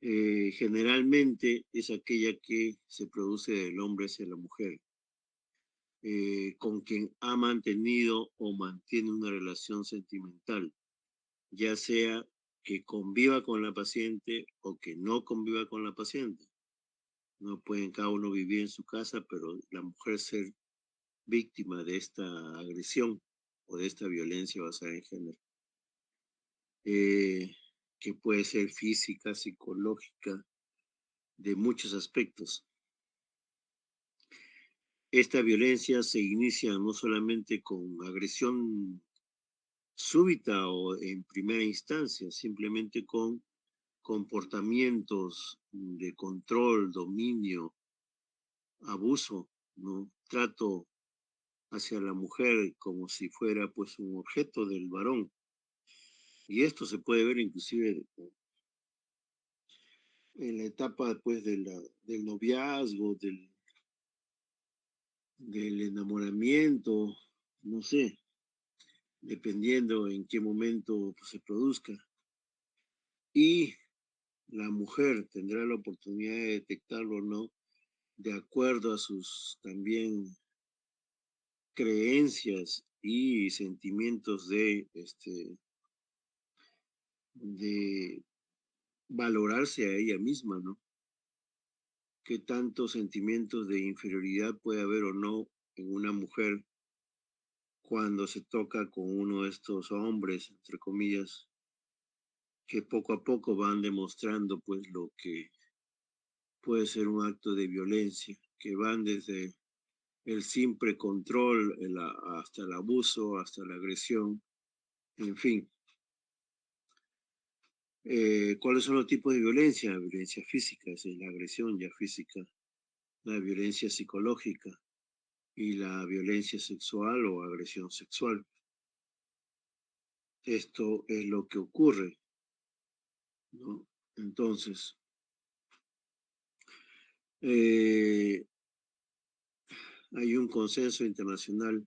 Generalmente es aquella que se produce del hombre hacia la mujer, con quien ha mantenido o mantiene una relación sentimental, ya sea que conviva con la paciente o que no conviva con la paciente. No pueden cada uno vivir en su casa, pero la mujer ser víctima de esta agresión o de esta violencia basada en género, eh, que puede ser física, psicológica, de muchos aspectos. Esta violencia se inicia no solamente con agresión súbita o en primera instancia, simplemente con comportamientos de control, dominio, abuso, ¿no? Trato hacia la mujer como si fuera pues un objeto del varón. Y esto se puede ver inclusive en la etapa pues del noviazgo, del enamoramiento, no sé, dependiendo en qué momento pues, se produzca. Y la mujer tendrá la oportunidad de detectarlo o no, de acuerdo a sus también creencias y sentimientos de valorarse a ella misma, ¿no? Qué tantos sentimientos de inferioridad puede haber o no en una mujer cuando se toca con uno de estos hombres, entre comillas, que poco a poco van demostrando pues lo que puede ser un acto de violencia, que van desde el simple control hasta el abuso, hasta la agresión, en fin. ¿Cuáles son los tipos de violencia? Violencia física, esa es la agresión ya física, la violencia psicológica y la violencia sexual o agresión sexual. Esto es lo que ocurre, ¿no? Entonces, eh, hay un consenso internacional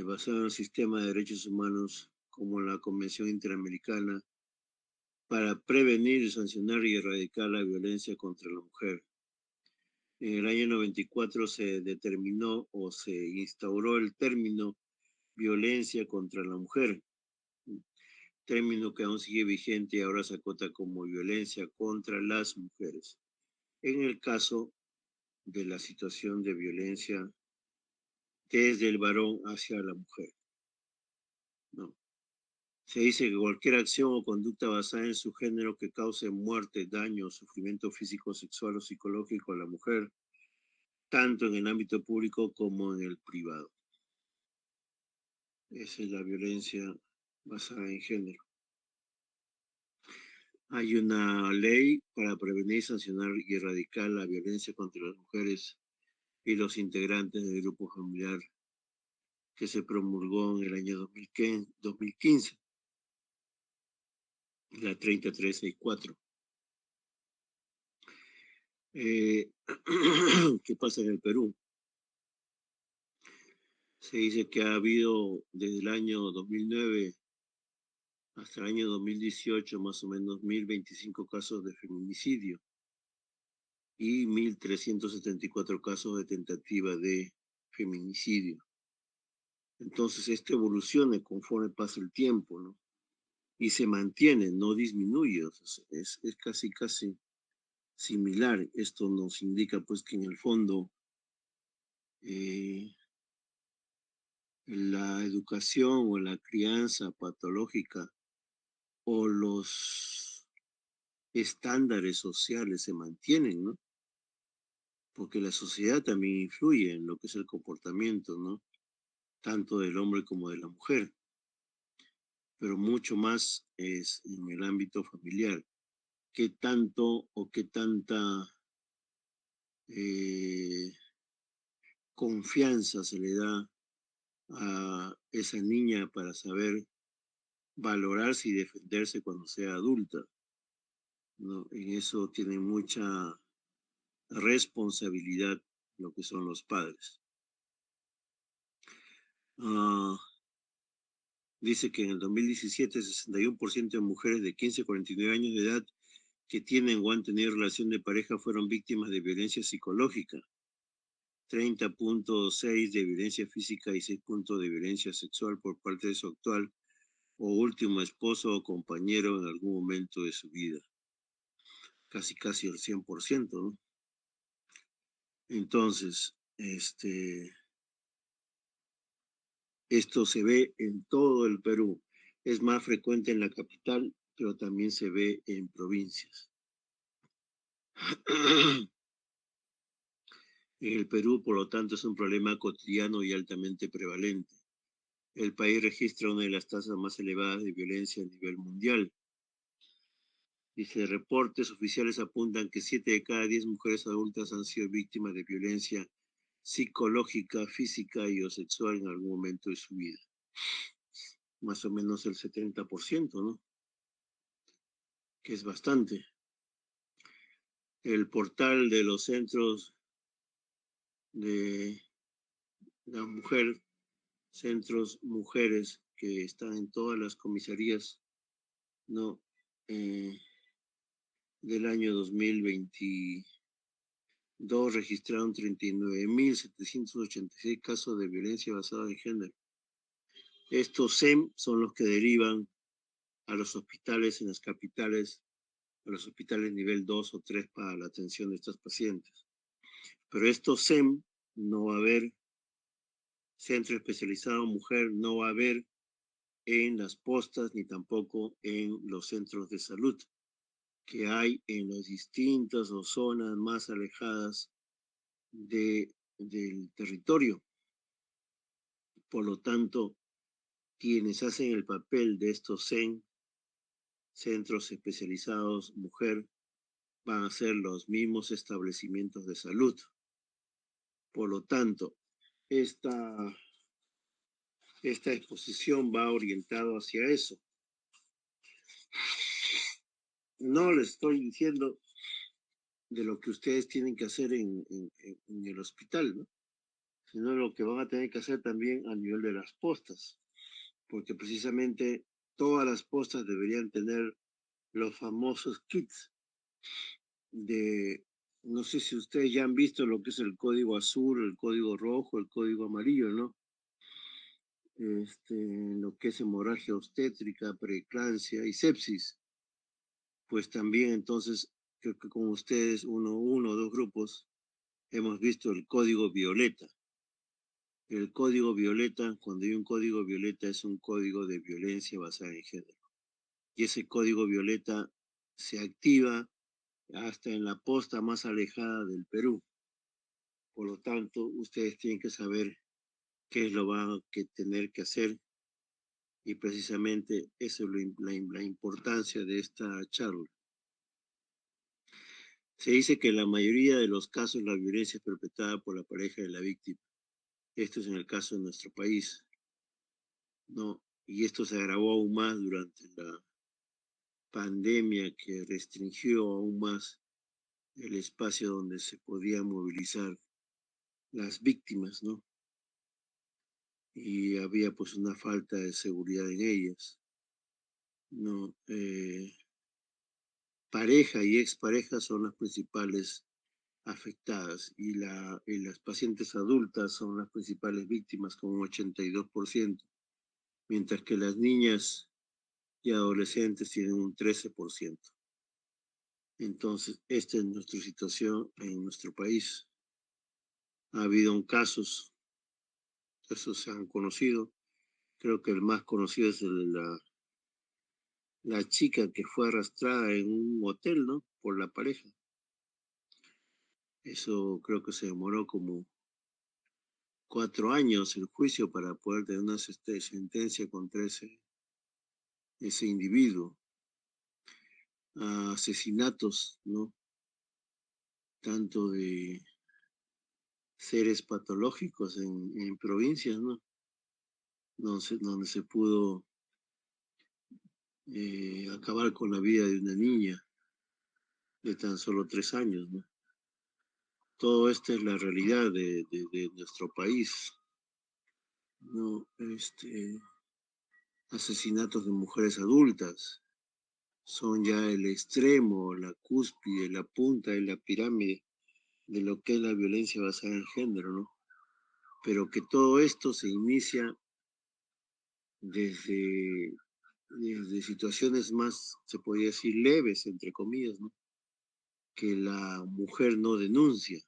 basado en el sistema de derechos humanos como la Convención Interamericana para prevenir, sancionar y erradicar la violencia contra la mujer. En el año 94 se determinó o se instauró el término violencia contra la mujer, término que aún sigue vigente y ahora se acota como violencia contra las mujeres. En el caso de la situación de violencia desde el varón hacia la mujer, ¿no? Se dice que cualquier acción o conducta basada en su género que cause muerte, daño o sufrimiento físico, sexual o psicológico a la mujer, tanto en el ámbito público como en el privado. Esa es la violencia basada en género. Hay una ley para prevenir, sancionar y erradicar la violencia contra las mujeres y los integrantes del grupo familiar que se promulgó en el año 2015, la 3364. ¿Qué pasa en el Perú? Se dice que ha habido desde el año 2009 hasta el año 2018 más o menos 1025 casos de feminicidio y 1374 casos de tentativa de feminicidio. Entonces, esto evoluciona conforme pasa el tiempo, ¿no? Y se mantiene, no disminuye, o sea, es casi similar. Esto nos indica pues que en el fondo eh, la educación o la crianza patológica o los estándares sociales se mantienen, ¿no? Porque la sociedad también influye en lo que es el comportamiento, ¿no? Tanto del hombre como de la mujer, pero mucho más es en el ámbito familiar. ¿Qué tanto o qué tanta eh, confianza se le da a esa niña para saber valorarse y defenderse cuando sea adulta? ¿No? En eso tiene mucha responsabilidad lo que son los padres. Ah, dice que en el 2017, 61% de mujeres de 15 a 49 años de edad que tienen o han tenido relación de pareja fueron víctimas de violencia psicológica, 30.6 de violencia física y 6 puntos de violencia sexual por parte de su actual o último esposo o compañero en algún momento de su vida. Casi el 100%, ¿no? Entonces, Esto se ve en todo el Perú. Es más frecuente en la capital, pero también se ve en provincias. En el Perú, por lo tanto, es un problema cotidiano y altamente prevalente. El país registra una de las tasas más elevadas de violencia a nivel mundial. Dice, reportes oficiales apuntan que 7 de cada 10 mujeres adultas han sido víctimas de violencia psicológica, física y o sexual en algún momento de su vida. Más o menos el 70%, ¿no? Que es bastante. El portal de los centros de la mujer, centros mujeres que están en todas las comisarías, ¿no? Del año 2022 registraron 39.786 casos de violencia basada en género. Estos SEM son los que derivan a los hospitales en las capitales, a los hospitales nivel 2 o 3 para la atención de estos pacientes. Pero estos SEM no va a haber centro especializado en mujer, no va a haber en las postas ni tampoco en los centros de salud que hay en las distintas o zonas más alejadas del territorio. Por lo tanto, quienes hacen el papel de estos centros especializados mujer, van a ser los mismos establecimientos de salud. Por lo tanto, esta exposición va orientada hacia eso. No les estoy diciendo de lo que ustedes tienen que hacer en el hospital, ¿no? Sino lo que van a tener que hacer también a nivel de las postas, porque precisamente todas las postas deberían tener los famosos kits de, no sé si ustedes ya han visto lo que es el código azul, el código rojo, el código amarillo, ¿no? Lo que es hemorragia obstétrica, preeclampsia y sepsis. Pues también entonces, creo que con ustedes, uno o dos grupos, hemos visto el código violeta. El código violeta, cuando hay un código violeta, es un código de violencia basada en género. Y ese código violeta se activa hasta en la posta más alejada del Perú. Por lo tanto, ustedes tienen que saber qué es lo que van a tener que hacer y precisamente eso es la importancia de esta charla. Se dice que en la mayoría de los casos la violencia es perpetrada por la pareja de la víctima. Esto es en el caso de nuestro país, ¿no? Y esto se agravó aún más durante la pandemia que restringió aún más el espacio donde se podían movilizar las víctimas, ¿no? Y había pues una falta de seguridad en ellas, ¿no? Pareja y expareja son las principales afectadas y las pacientes adultas son las principales víctimas con un 82%, mientras que las niñas y adolescentes tienen un 13%. Entonces, esta es nuestra situación en nuestro país. Ha habido casos, esos se han conocido. Creo que el más conocido es el de la chica que fue arrastrada en un hotel, ¿no? Por la pareja. Eso creo que se demoró como 4 años el juicio para poder tener una sentencia contra ese individuo. Asesinatos, ¿no? Tanto de seres patológicos en provincias, ¿no? Donde se pudo acabar con la vida de una niña de tan solo 3 años, ¿no? Todo esto es la realidad de nuestro país, ¿no? Asesinatos de mujeres adultas son ya el extremo, la cúspide, la punta de la pirámide de lo que es la violencia basada en género, ¿no? Pero que todo esto se inicia desde, desde situaciones más, se podría decir, leves, entre comillas, ¿no? Que la mujer no denuncia.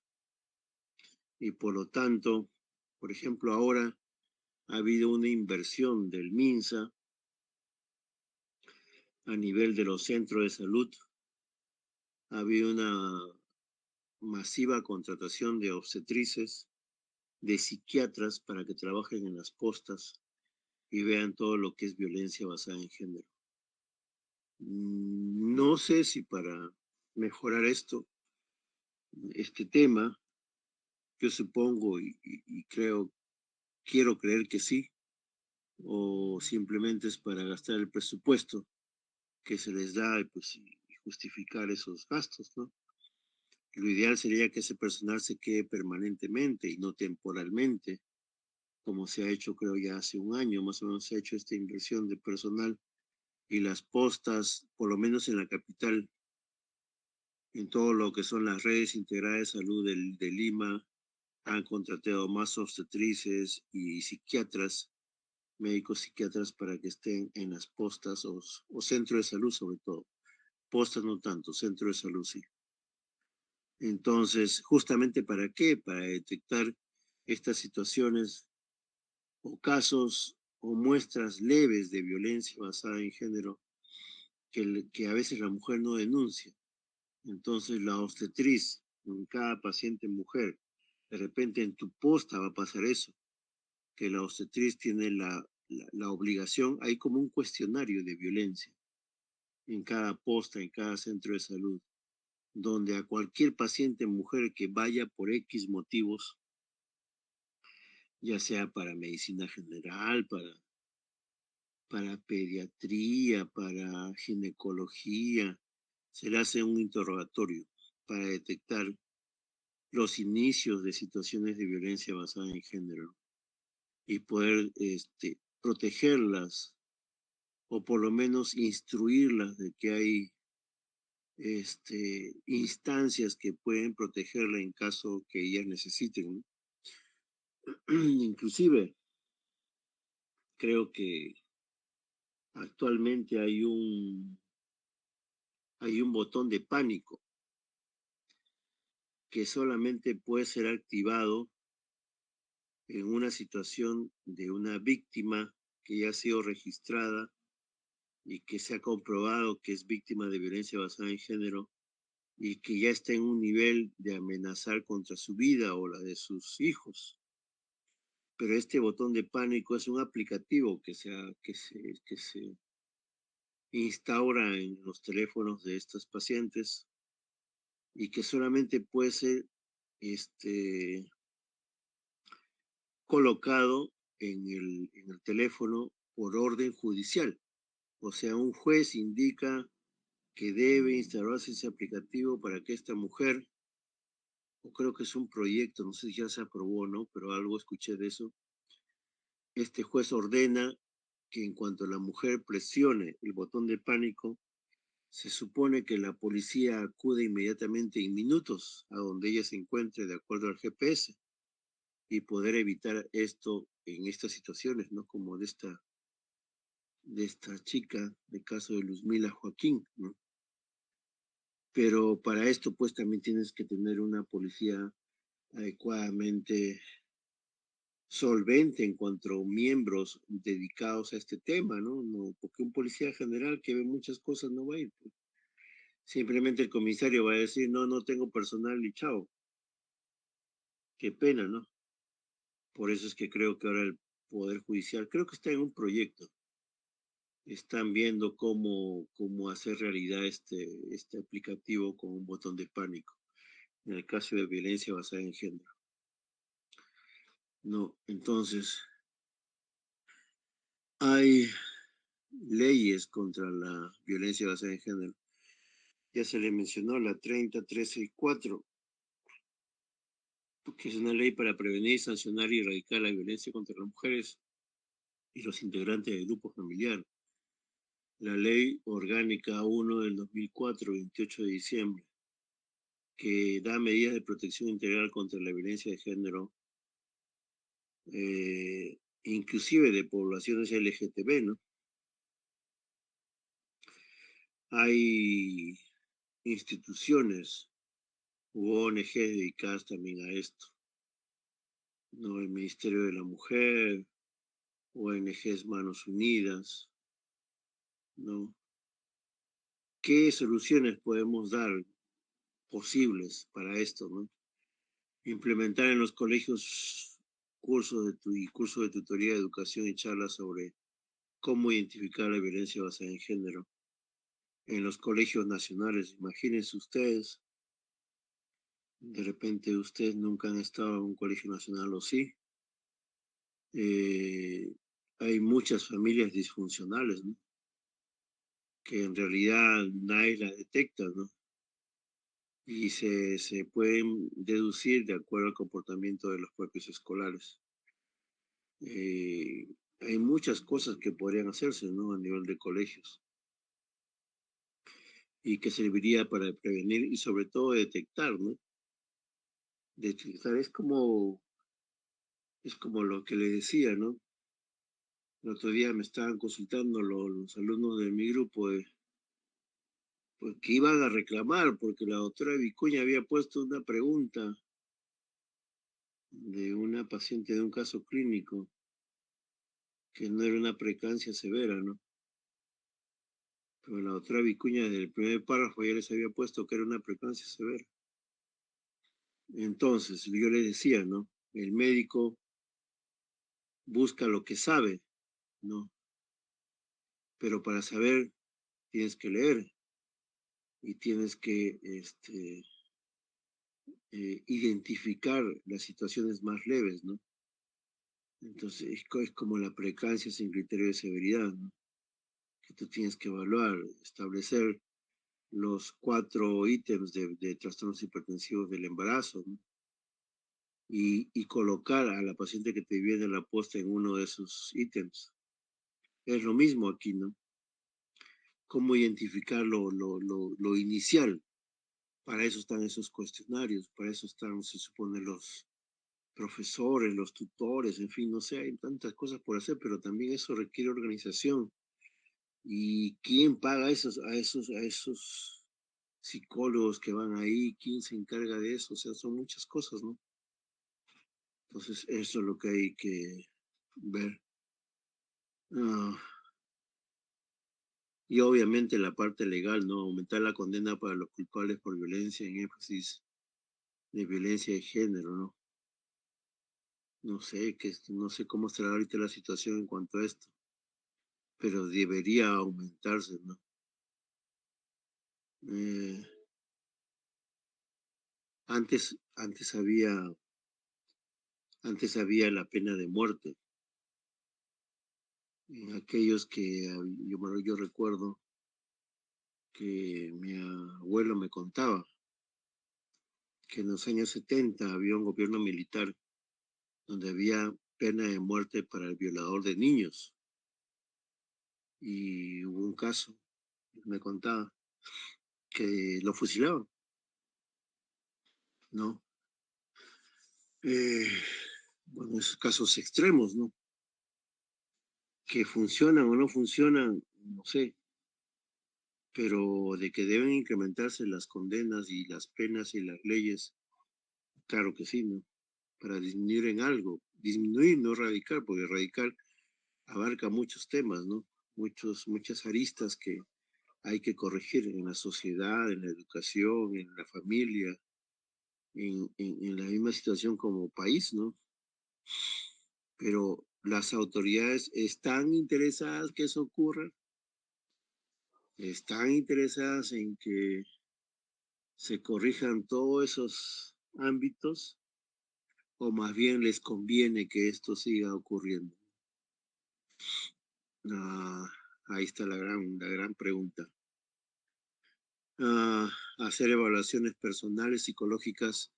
Y por lo tanto, por ejemplo, ahora ha habido una inversión del MINSA a nivel de los centros de salud, ha habido una masiva contratación de obstetrices, de psiquiatras para que trabajen en las postas y vean todo lo que es violencia basada en género. No sé si para mejorar este tema, yo supongo y quiero creer que sí, o simplemente es para gastar el presupuesto que se les da pues, y justificar esos gastos, ¿no? Lo ideal sería que ese personal se quede permanentemente y no temporalmente, como se ha hecho creo ya hace un año, más o menos se ha hecho esta inversión de personal y las postas, por lo menos en la capital, en todo lo que son las redes integradas de salud de Lima, han contratado más obstetrices y psiquiatras, médicos psiquiatras para que estén en las postas o centro de salud sobre todo. Postas no tanto, centro de salud sí. Entonces, ¿justamente para qué? Para detectar estas situaciones o casos o muestras leves de violencia basada en género que a veces la mujer no denuncia. Entonces, la obstetriz en cada paciente mujer, de repente en tu posta va a pasar eso, que la obstetriz tiene la obligación, hay como un cuestionario de violencia en cada posta, en cada centro de salud, donde a cualquier paciente mujer que vaya por X motivos, ya sea para medicina general, para pediatría, para ginecología, se le hace un interrogatorio para detectar los inicios de situaciones de violencia basada en género y poder protegerlas o por lo menos instruirlas de que hay instancias que pueden protegerla en caso que ellas necesiten, ¿no? Inclusive, creo que actualmente hay un botón de pánico que solamente puede ser activado en una situación de una víctima que ya ha sido registrada y que se ha comprobado que es víctima de violencia basada en género y que ya está en un nivel de amenazar contra su vida o la de sus hijos. Pero este botón de pánico es un aplicativo que se instaura en los teléfonos de estas pacientes y que solamente puede ser este, colocado en el teléfono por orden judicial. O sea, un juez indica que debe instalarse ese aplicativo para que esta mujer, o creo que es un proyecto, no sé si ya se aprobó o no, pero algo escuché de eso, este juez ordena que en cuanto la mujer presione el botón de pánico, se supone que la policía acude inmediatamente en minutos a donde ella se encuentre de acuerdo al GPS y poder evitar esto en estas situaciones, ¿no? Como de esta chica, el caso de Luzmila Joaquín, ¿no? Pero para esto pues también tienes que tener una policía adecuadamente solvente en cuanto a miembros dedicados a este tema, ¿no? No, porque un policía general que ve muchas cosas no va a ir, pues. Simplemente el comisario va a decir, no, no tengo personal y chao. Qué pena, ¿no? Por eso es que creo que ahora el Poder Judicial, creo que está en un proyecto. Están viendo cómo hacer realidad este aplicativo con un botón de pánico en el caso de violencia basada en género. No, entonces hay leyes contra la violencia basada en género. Ya se le mencionó la 30, 13 y 4, que es una ley para prevenir, sancionar y erradicar la violencia contra las mujeres y los integrantes del grupo familiar. La ley orgánica 1 del 2004, 28 de diciembre, que da medidas de protección integral contra la violencia de género, inclusive de poblaciones LGTB, ¿no? Hay instituciones u ONG dedicadas también a esto, ¿no? El Ministerio de la Mujer, ONGs Manos Unidas, ¿no? ¿Qué soluciones podemos dar posibles para esto, ¿no? Implementar en los colegios cursos de tutoría de educación y charlas sobre cómo identificar la violencia basada en género en los colegios nacionales. Imagínense ustedes, de repente ustedes nunca han estado en un colegio nacional o sí. Eh, Hay muchas familias disfuncionales, ¿no? Que en realidad nadie las detecta, ¿no? Y se pueden deducir de acuerdo al comportamiento de los propios escolares. Eh, Hay muchas cosas que podrían hacerse, ¿no? A nivel de colegios y que serviría para prevenir y sobre todo detectar, ¿no? Detectar es como lo que le decía, ¿no? El otro día me estaban consultando los alumnos de mi grupo, pues que iban a reclamar porque la doctora Vicuña había puesto una pregunta de una paciente de un caso clínico que no era una preeclampsia severa, ¿no? Pero la doctora Vicuña desde el primer párrafo ya les había puesto que era una preeclampsia severa. Entonces, yo les decía, ¿no? El médico busca lo que sabe, ¿no? Pero para saber tienes que leer y tienes que identificar las situaciones más leves, ¿no? Entonces, es como la preeclampsia sin criterio de severidad, ¿no? Que tú tienes que evaluar, establecer los 4 ítems de trastornos hipertensivos del embarazo, ¿no? Y colocar a la paciente que te viene la posta en uno de esos ítems. Es lo mismo aquí, ¿no? Cómo identificar lo inicial. Para eso están esos cuestionarios, para eso están, se supone, los profesores, los tutores, en fin, no sé, hay tantas cosas por hacer, pero también eso requiere organización. ¿Y quién paga a esos psicólogos que van ahí? ¿Quién se encarga de eso? O sea, son muchas cosas, ¿no? Entonces, eso es lo que hay que ver. Ah, y obviamente la parte legal, ¿no? Aumentar la condena para los culpables por violencia en énfasis de violencia de género, ¿no? No sé, no sé cómo estará ahorita la situación en cuanto a esto, pero debería aumentarse, ¿no? Eh, antes, antes había, antes había la pena de muerte. Aquellos que yo recuerdo que mi abuelo me contaba que en los años 70 había un gobierno militar donde había pena de muerte para el violador de niños. Y hubo un caso, me contaba, que lo fusilaban, ¿no? Eh, bueno, esos casos extremos, ¿no? Que funcionan o no funcionan, no sé, pero de que deben incrementarse las condenas y las penas y las leyes, claro que sí, ¿no? Para disminuir en algo, disminuir, no erradicar, porque erradicar abarca muchos temas, ¿no? Muchas aristas que hay que corregir en la sociedad, en la educación, en la familia, en la misma situación como país, ¿no? Pero las autoridades están interesadas que eso ocurra, están interesadas en que se corrijan todos esos ámbitos, o más bien les conviene que esto siga ocurriendo. Ah, ahí está la gran pregunta. Ah, hacer evaluaciones personales, psicológicas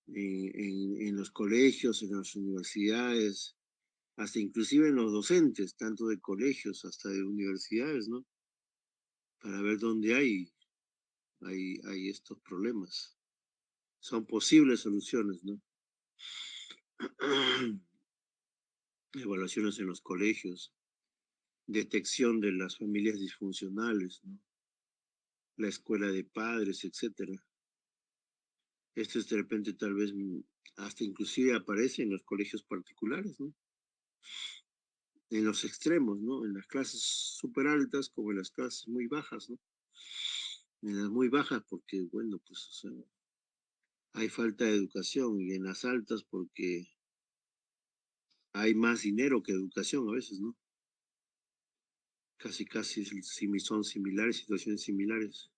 en los colegios, en las universidades, hasta inclusive en los docentes, tanto de colegios hasta de universidades, ¿no? Para ver dónde hay estos problemas. Son posibles soluciones, ¿no? Evaluaciones en los colegios, detección de las familias disfuncionales, ¿no? La escuela de padres, etcétera. Esto es de repente tal vez hasta inclusive aparece en los colegios particulares, ¿no? en los extremos, ¿no? En las clases súper altas como en las clases muy bajas, ¿no? En las muy bajas porque, bueno, pues, o sea, hay falta de educación y en las altas porque hay más dinero que educación a veces, ¿no? Casi son similares, situaciones similares.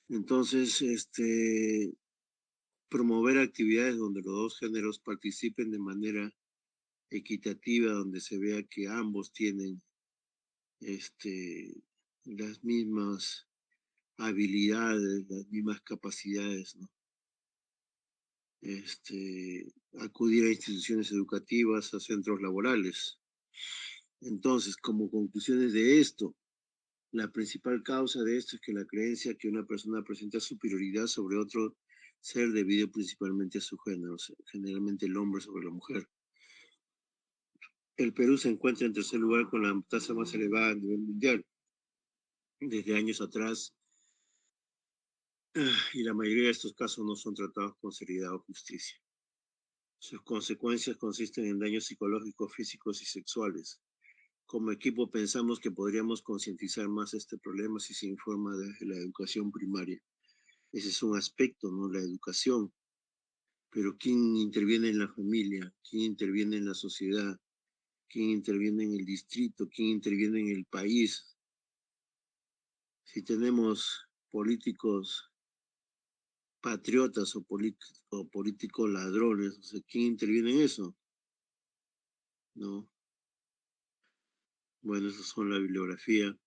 Entonces, promover actividades donde los dos géneros participen de manera equitativa, donde se vea que ambos tienen las mismas habilidades, las mismas capacidades, ¿no? Acudir a instituciones educativas, a centros laborales. Entonces, como conclusiones de esto, la principal causa de esto es que la creencia que una persona presenta superioridad sobre otro ser debido principalmente a su género, o sea, generalmente el hombre sobre la mujer. El Perú se encuentra en tercer lugar con la tasa más elevada a nivel mundial. Desde años atrás, y la mayoría de estos casos no son tratados con seriedad o justicia. Sus consecuencias consisten en daños psicológicos, físicos y sexuales. Como equipo pensamos que podríamos concientizar más este problema si se informa desde la educación primaria. Ese es un aspecto, ¿no? La educación. Pero ¿quién interviene en la familia? ¿Quién interviene en la sociedad? ¿Quién interviene en el distrito? ¿Quién interviene en el país? Si tenemos políticos patriotas o políticos ladrones, o sea, ¿quién interviene en eso? ¿No? Bueno, esas son la bibliografía.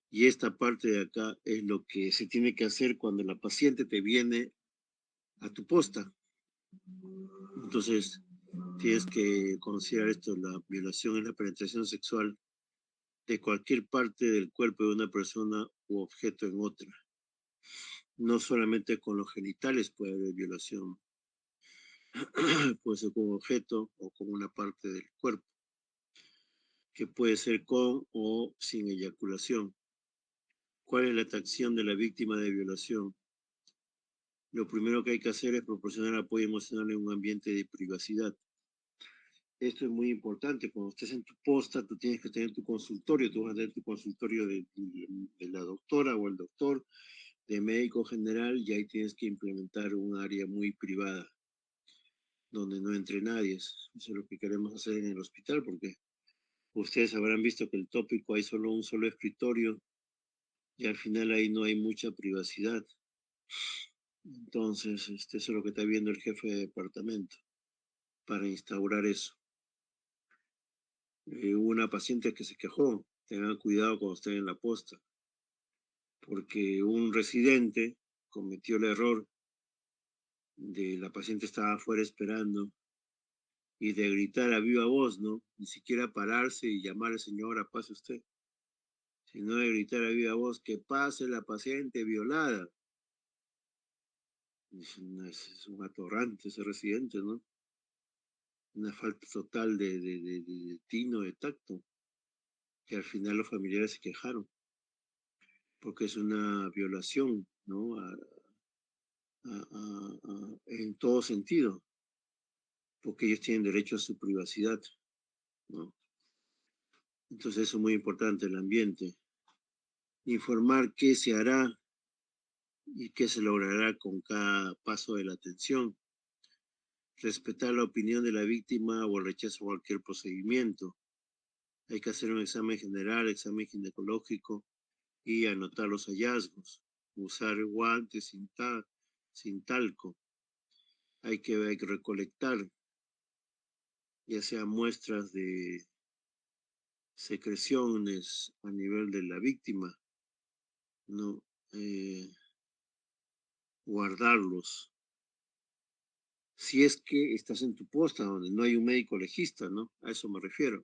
Y esta parte de acá es lo que se tiene que hacer cuando la paciente te viene a tu posta. Entonces, tienes que considerar esto: la violación es la penetración sexual de cualquier parte del cuerpo de una persona u objeto en otra. No solamente con los genitales puede haber violación, puede ser con un objeto o con una parte del cuerpo, que puede ser con o sin eyaculación. ¿Cuál es la atracción de la víctima de violación? Lo primero que hay que hacer es proporcionar apoyo emocional en un ambiente de privacidad. Esto es muy importante. Cuando estés en tu posta, tú tienes que tener tu consultorio. Tú vas a tener tu consultorio de la doctora o el doctor, de médico general, y ahí tienes que implementar un área muy privada, donde no entre nadie. Eso es lo que queremos hacer en el hospital, porque ustedes habrán visto que el tópico hay solo un solo escritorio y al final ahí no hay mucha privacidad. Entonces, eso es lo que está viendo el jefe de departamento para instaurar eso. Hubo una paciente que se quejó: tengan cuidado cuando estén en la posta, porque un residente cometió el error de la paciente estaba afuera esperando y de gritar a viva voz, ¿no? Ni siquiera pararse y llamarle: señora, pase usted, sino de gritar a viva voz: que pase la paciente violada. Es un atorrante ese residente, ¿no? Una falta total de tino, de tacto, que al final los familiares se quejaron, porque es una violación, ¿no? En todo sentido, porque ellos tienen derecho a su privacidad, ¿no? Entonces eso es muy importante, el ambiente. Informar qué se hará y qué se logrará con cada paso de la atención. Respetar la opinión de la víctima o el rechazo a cualquier procedimiento. Hay que hacer un examen general, examen ginecológico y anotar los hallazgos. Usar guantes sin talco. Hay que recolectar, ya sea muestras de secreciones a nivel de la víctima, ¿no? Guardarlos. Si es que estás en tu posta donde no hay un médico legista, ¿no? A eso me refiero.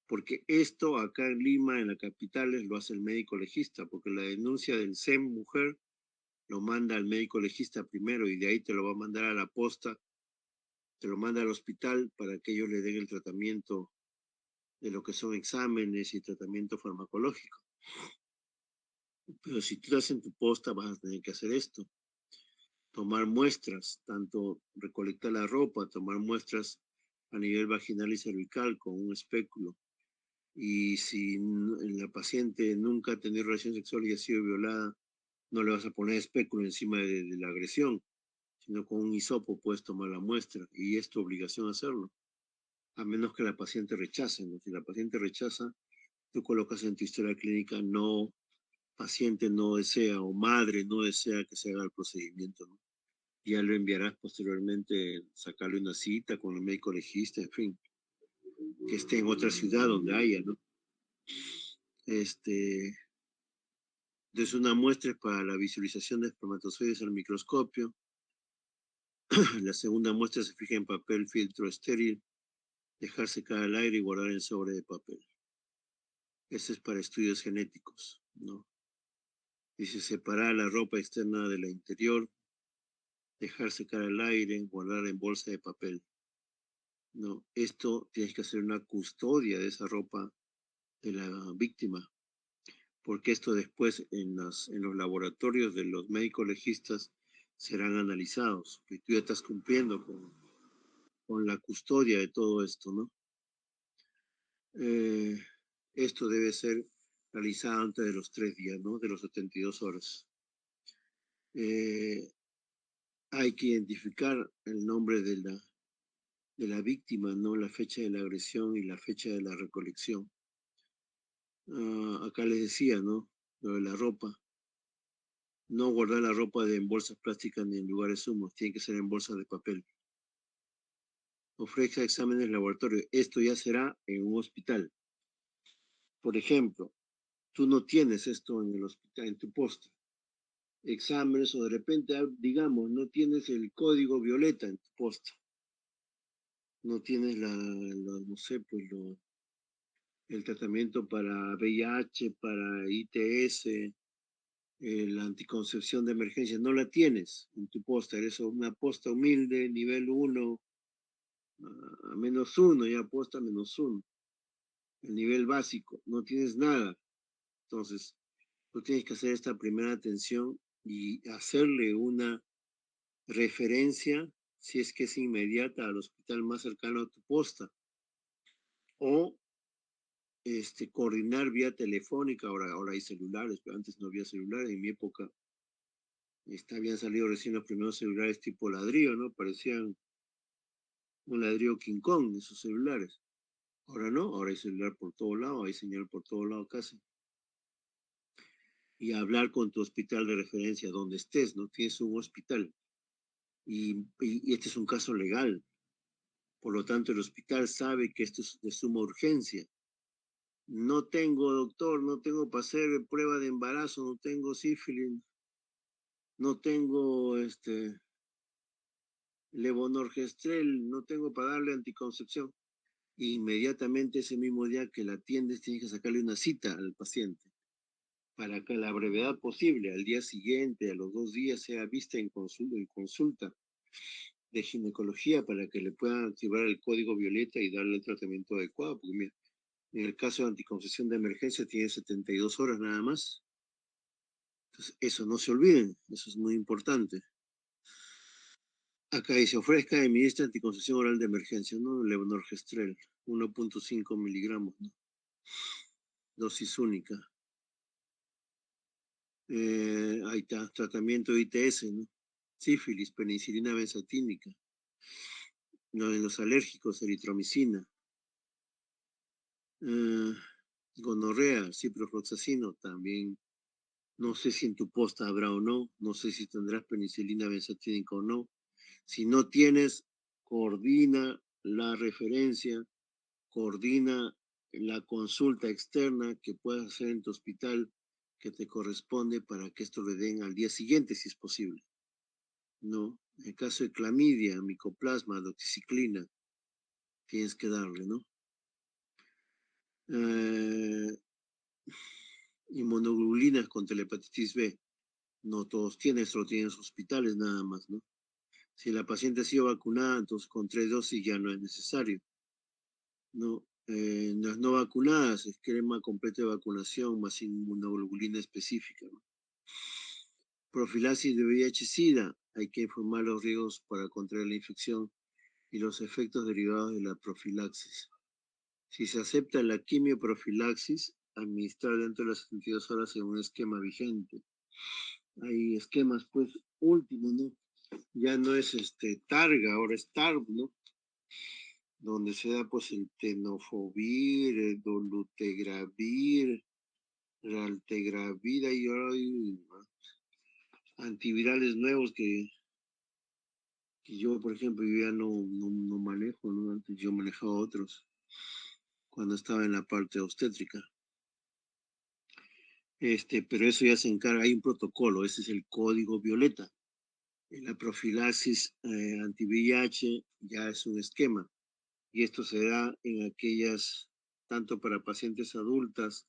Porque esto acá en Lima, en la capital, lo hace el médico legista, porque la denuncia del SEM mujer lo manda al médico legista primero y de ahí te lo va a mandar a la posta, te lo manda al hospital para que ellos le den el tratamiento de lo que son exámenes y tratamiento farmacológico. Pero si tú estás en tu posta, vas a tener que hacer esto: tomar muestras, tanto recolectar la ropa, tomar muestras a nivel vaginal y cervical con un espéculo. Y si la paciente nunca ha tenido relación sexual y ha sido violada, no le vas a poner espéculo encima de la agresión, sino con un hisopo puedes tomar la muestra y es tu obligación hacerlo, a menos que la paciente rechace, ¿no? Si la paciente rechaza, tú colocas en tu historia clínica no, paciente no desea o madre no desea que se haga el procedimiento, ¿no? Ya lo enviarás posteriormente, sacarle una cita con el médico legista, en fin, que esté en otra ciudad donde haya, ¿no? Este, entonces una muestra es para la visualización de espermatozoides al microscopio. La segunda muestra se fija en papel filtro estéril, dejar secar al aire y guardar en sobre de papel. Este es para estudios genéticos, ¿no? Dice separar la ropa externa de la interior, dejar secar al aire, guardar en bolsa de papel. No, esto tienes que hacer una custodia de esa ropa de la víctima, porque esto después en los laboratorios de los médicos legistas serán analizados, y tú ya estás cumpliendo con la custodia de todo esto, ¿no? Eh, esto debe ser realizado antes de los 3 días, ¿no? De los 72 horas. Hay que identificar el nombre de la víctima, ¿no? La fecha de la agresión y la fecha de la recolección. Acá les decía, ¿no? Lo de la ropa. No guardar la ropa en bolsas plásticas ni en lugares húmedos, tiene que ser en bolsas de papel. Ofrezca exámenes laboratorios. Esto ya será en un hospital. Por ejemplo, tú no tienes esto en el hospital, en tu posta. Exámenes o de repente, digamos, no tienes el código violeta en tu posta. No tienes no sé, pues el tratamiento para VIH, para ITS, la anticoncepción de emergencia, no la tienes en tu posta, eres una posta humilde, nivel 1, a -1, ya posta -1, el nivel básico, no tienes nada. Entonces, tú tienes que hacer esta primera atención y hacerle una referencia, si es que es inmediata, al hospital más cercano a tu posta, o coordinar vía telefónica. Ahora hay celulares, pero antes no había celulares. En mi época habían salido recién los primeros celulares tipo ladrillo, ¿no? Parecían un ladrillo King Kong, esos celulares. Ahora no, ahora hay celular por todo lado, hay señal por todo lado casi. Y hablar con tu hospital de referencia, donde estés, ¿no? Tienes un hospital. Y este es un caso legal. Por lo tanto, el hospital sabe que esto es de suma urgencia. No tengo, doctor, no tengo para hacer prueba de embarazo, no tengo sífilis, no tengo levonorgestrel, no tengo para darle anticoncepción. Inmediatamente ese mismo día que la atiendes, tienes que sacarle una cita al paciente para que a la brevedad posible, al día siguiente, a los 2 días, sea vista en consulta de ginecología para que le puedan activar el código violeta y darle el tratamiento adecuado. Porque mira, en el caso de anticoncepción de emergencia tiene 72 horas nada más. Entonces, eso no se olviden, eso es muy importante. Acá dice, ofrezca y administra anticoncepción oral de emergencia, ¿no? Levonorgestrel, 1.5 miligramos, ¿no? Dosis única. Ahí está, tratamiento de ITS, ¿no? Sífilis, penicilina benzatínica. No, en los alérgicos, eritromicina. Eh, Gonorrea, ciprofloxacino, también. No sé si en tu posta habrá o no. No sé si tendrás penicilina benzatínica o no. Si no tienes, coordina la referencia, coordina la consulta externa que puedas hacer en tu hospital que te corresponde para que esto le den al día siguiente, si es posible. ¿No? En el caso de clamidia, micoplasma, doxiciclina, tienes que darle, ¿no? Eh, Inmunoglobulinas contra la hepatitis B. No todos tienen, solo tienen los hospitales nada más, ¿no? Si la paciente ha sido vacunada, entonces con 3 dosis ya no es necesario, ¿no? Las no vacunadas, esquema completo de vacunación más inmunoglobulina específica, ¿no? Profilaxis de VIH-Sida, hay que informar los riesgos para contraer la infección y los efectos derivados de la profilaxis. Si se acepta la quimioprofilaxis, administrar dentro de las 72 horas en un esquema vigente. Hay esquemas, pues, últimos, ¿no? Ya no es Targa, ahora es TARP, ¿no? Donde se da, pues, el tenofovir, el dolutegravir, raltegravir, y ahora hay antivirales nuevos que yo, por ejemplo, yo ya no manejo, ¿no? Antes yo manejaba otros cuando estaba en la parte obstétrica. Pero eso ya se encarga, hay un protocolo, ese es el código violeta. En la profilaxis anti-VIH ya es un esquema, y esto se da en aquellas, tanto para pacientes adultas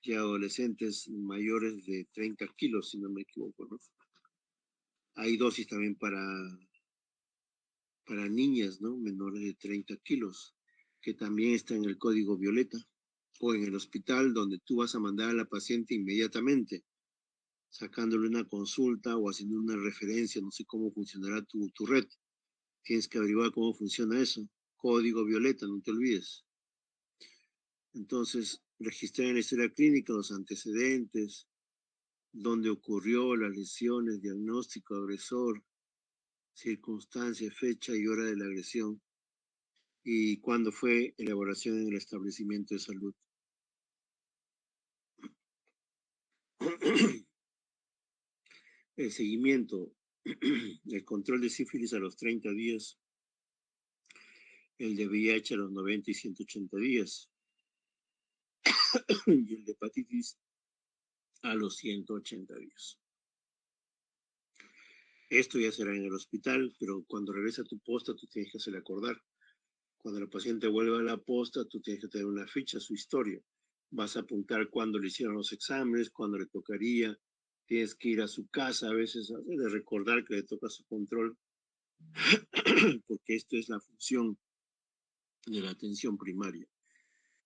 y adolescentes mayores de 30 kilos, si no me equivoco, ¿no? Hay dosis también para niñas, ¿no? Menores de 30 kilos, que también está en el código violeta, o en el hospital donde tú vas a mandar a la paciente inmediatamente, sacándole una consulta o haciendo una referencia, no sé cómo funcionará tu red. Tienes que averiguar cómo funciona eso. Código violeta, no te olvides. Entonces, registrar en la historia clínica los antecedentes, dónde ocurrió, las lesiones, diagnóstico, agresor, circunstancia, fecha y hora de la agresión, y cuándo fue elaboración en el establecimiento de salud. El seguimiento, el control de sífilis a los 30 días, el de VIH a los 90 y 180 días, y el de hepatitis a los 180 días. Esto ya será en el hospital, pero cuando regresa a tu posta, tú tienes que hacerle acordar. Cuando la paciente vuelva a la posta, tú tienes que tener una ficha, su historia. Vas a apuntar cuándo le hicieron los exámenes, cuándo le tocaría. Tienes que ir a su casa a veces, de recordar que le toca su control, porque esto es la función de la atención primaria.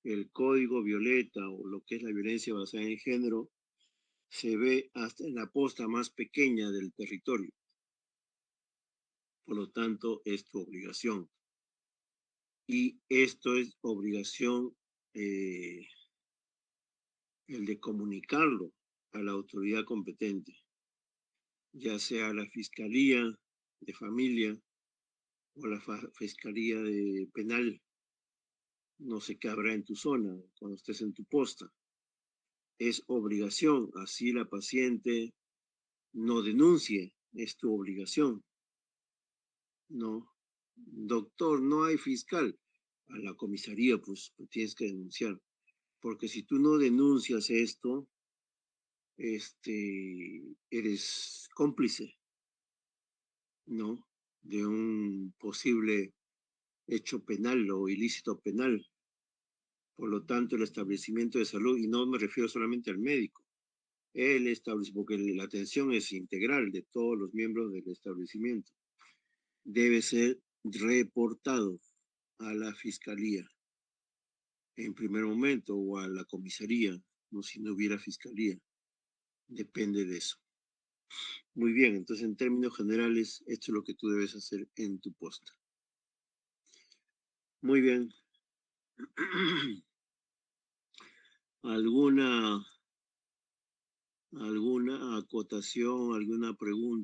El código violeta, o lo que es la violencia basada en género, se ve hasta en la posta más pequeña del territorio. Por lo tanto, es tu obligación. Y esto es obligación, el de comunicarlo a la autoridad competente, ya sea la Fiscalía de Familia o la Fiscalía de Penal. No sé qué habrá en tu zona cuando estés en tu posta. Es obligación, así la paciente no denuncie, es tu obligación. No, doctor, no hay fiscal. A la comisaría, pues tienes que denunciar. Porque si tú no denuncias esto, eres cómplice, ¿no? De un posible hecho penal o ilícito penal. Por lo tanto, el establecimiento de salud, y no me refiero solamente al médico, el establecimiento, porque la atención es integral de todos los miembros del establecimiento, debe ser reportado a la fiscalía en primer momento o a la comisaría, no si no hubiera fiscalía, depende de eso. Muy bien, entonces en términos generales, esto es lo que tú debes hacer en tu posta. Muy bien. ¿Alguna acotación, alguna pregunta?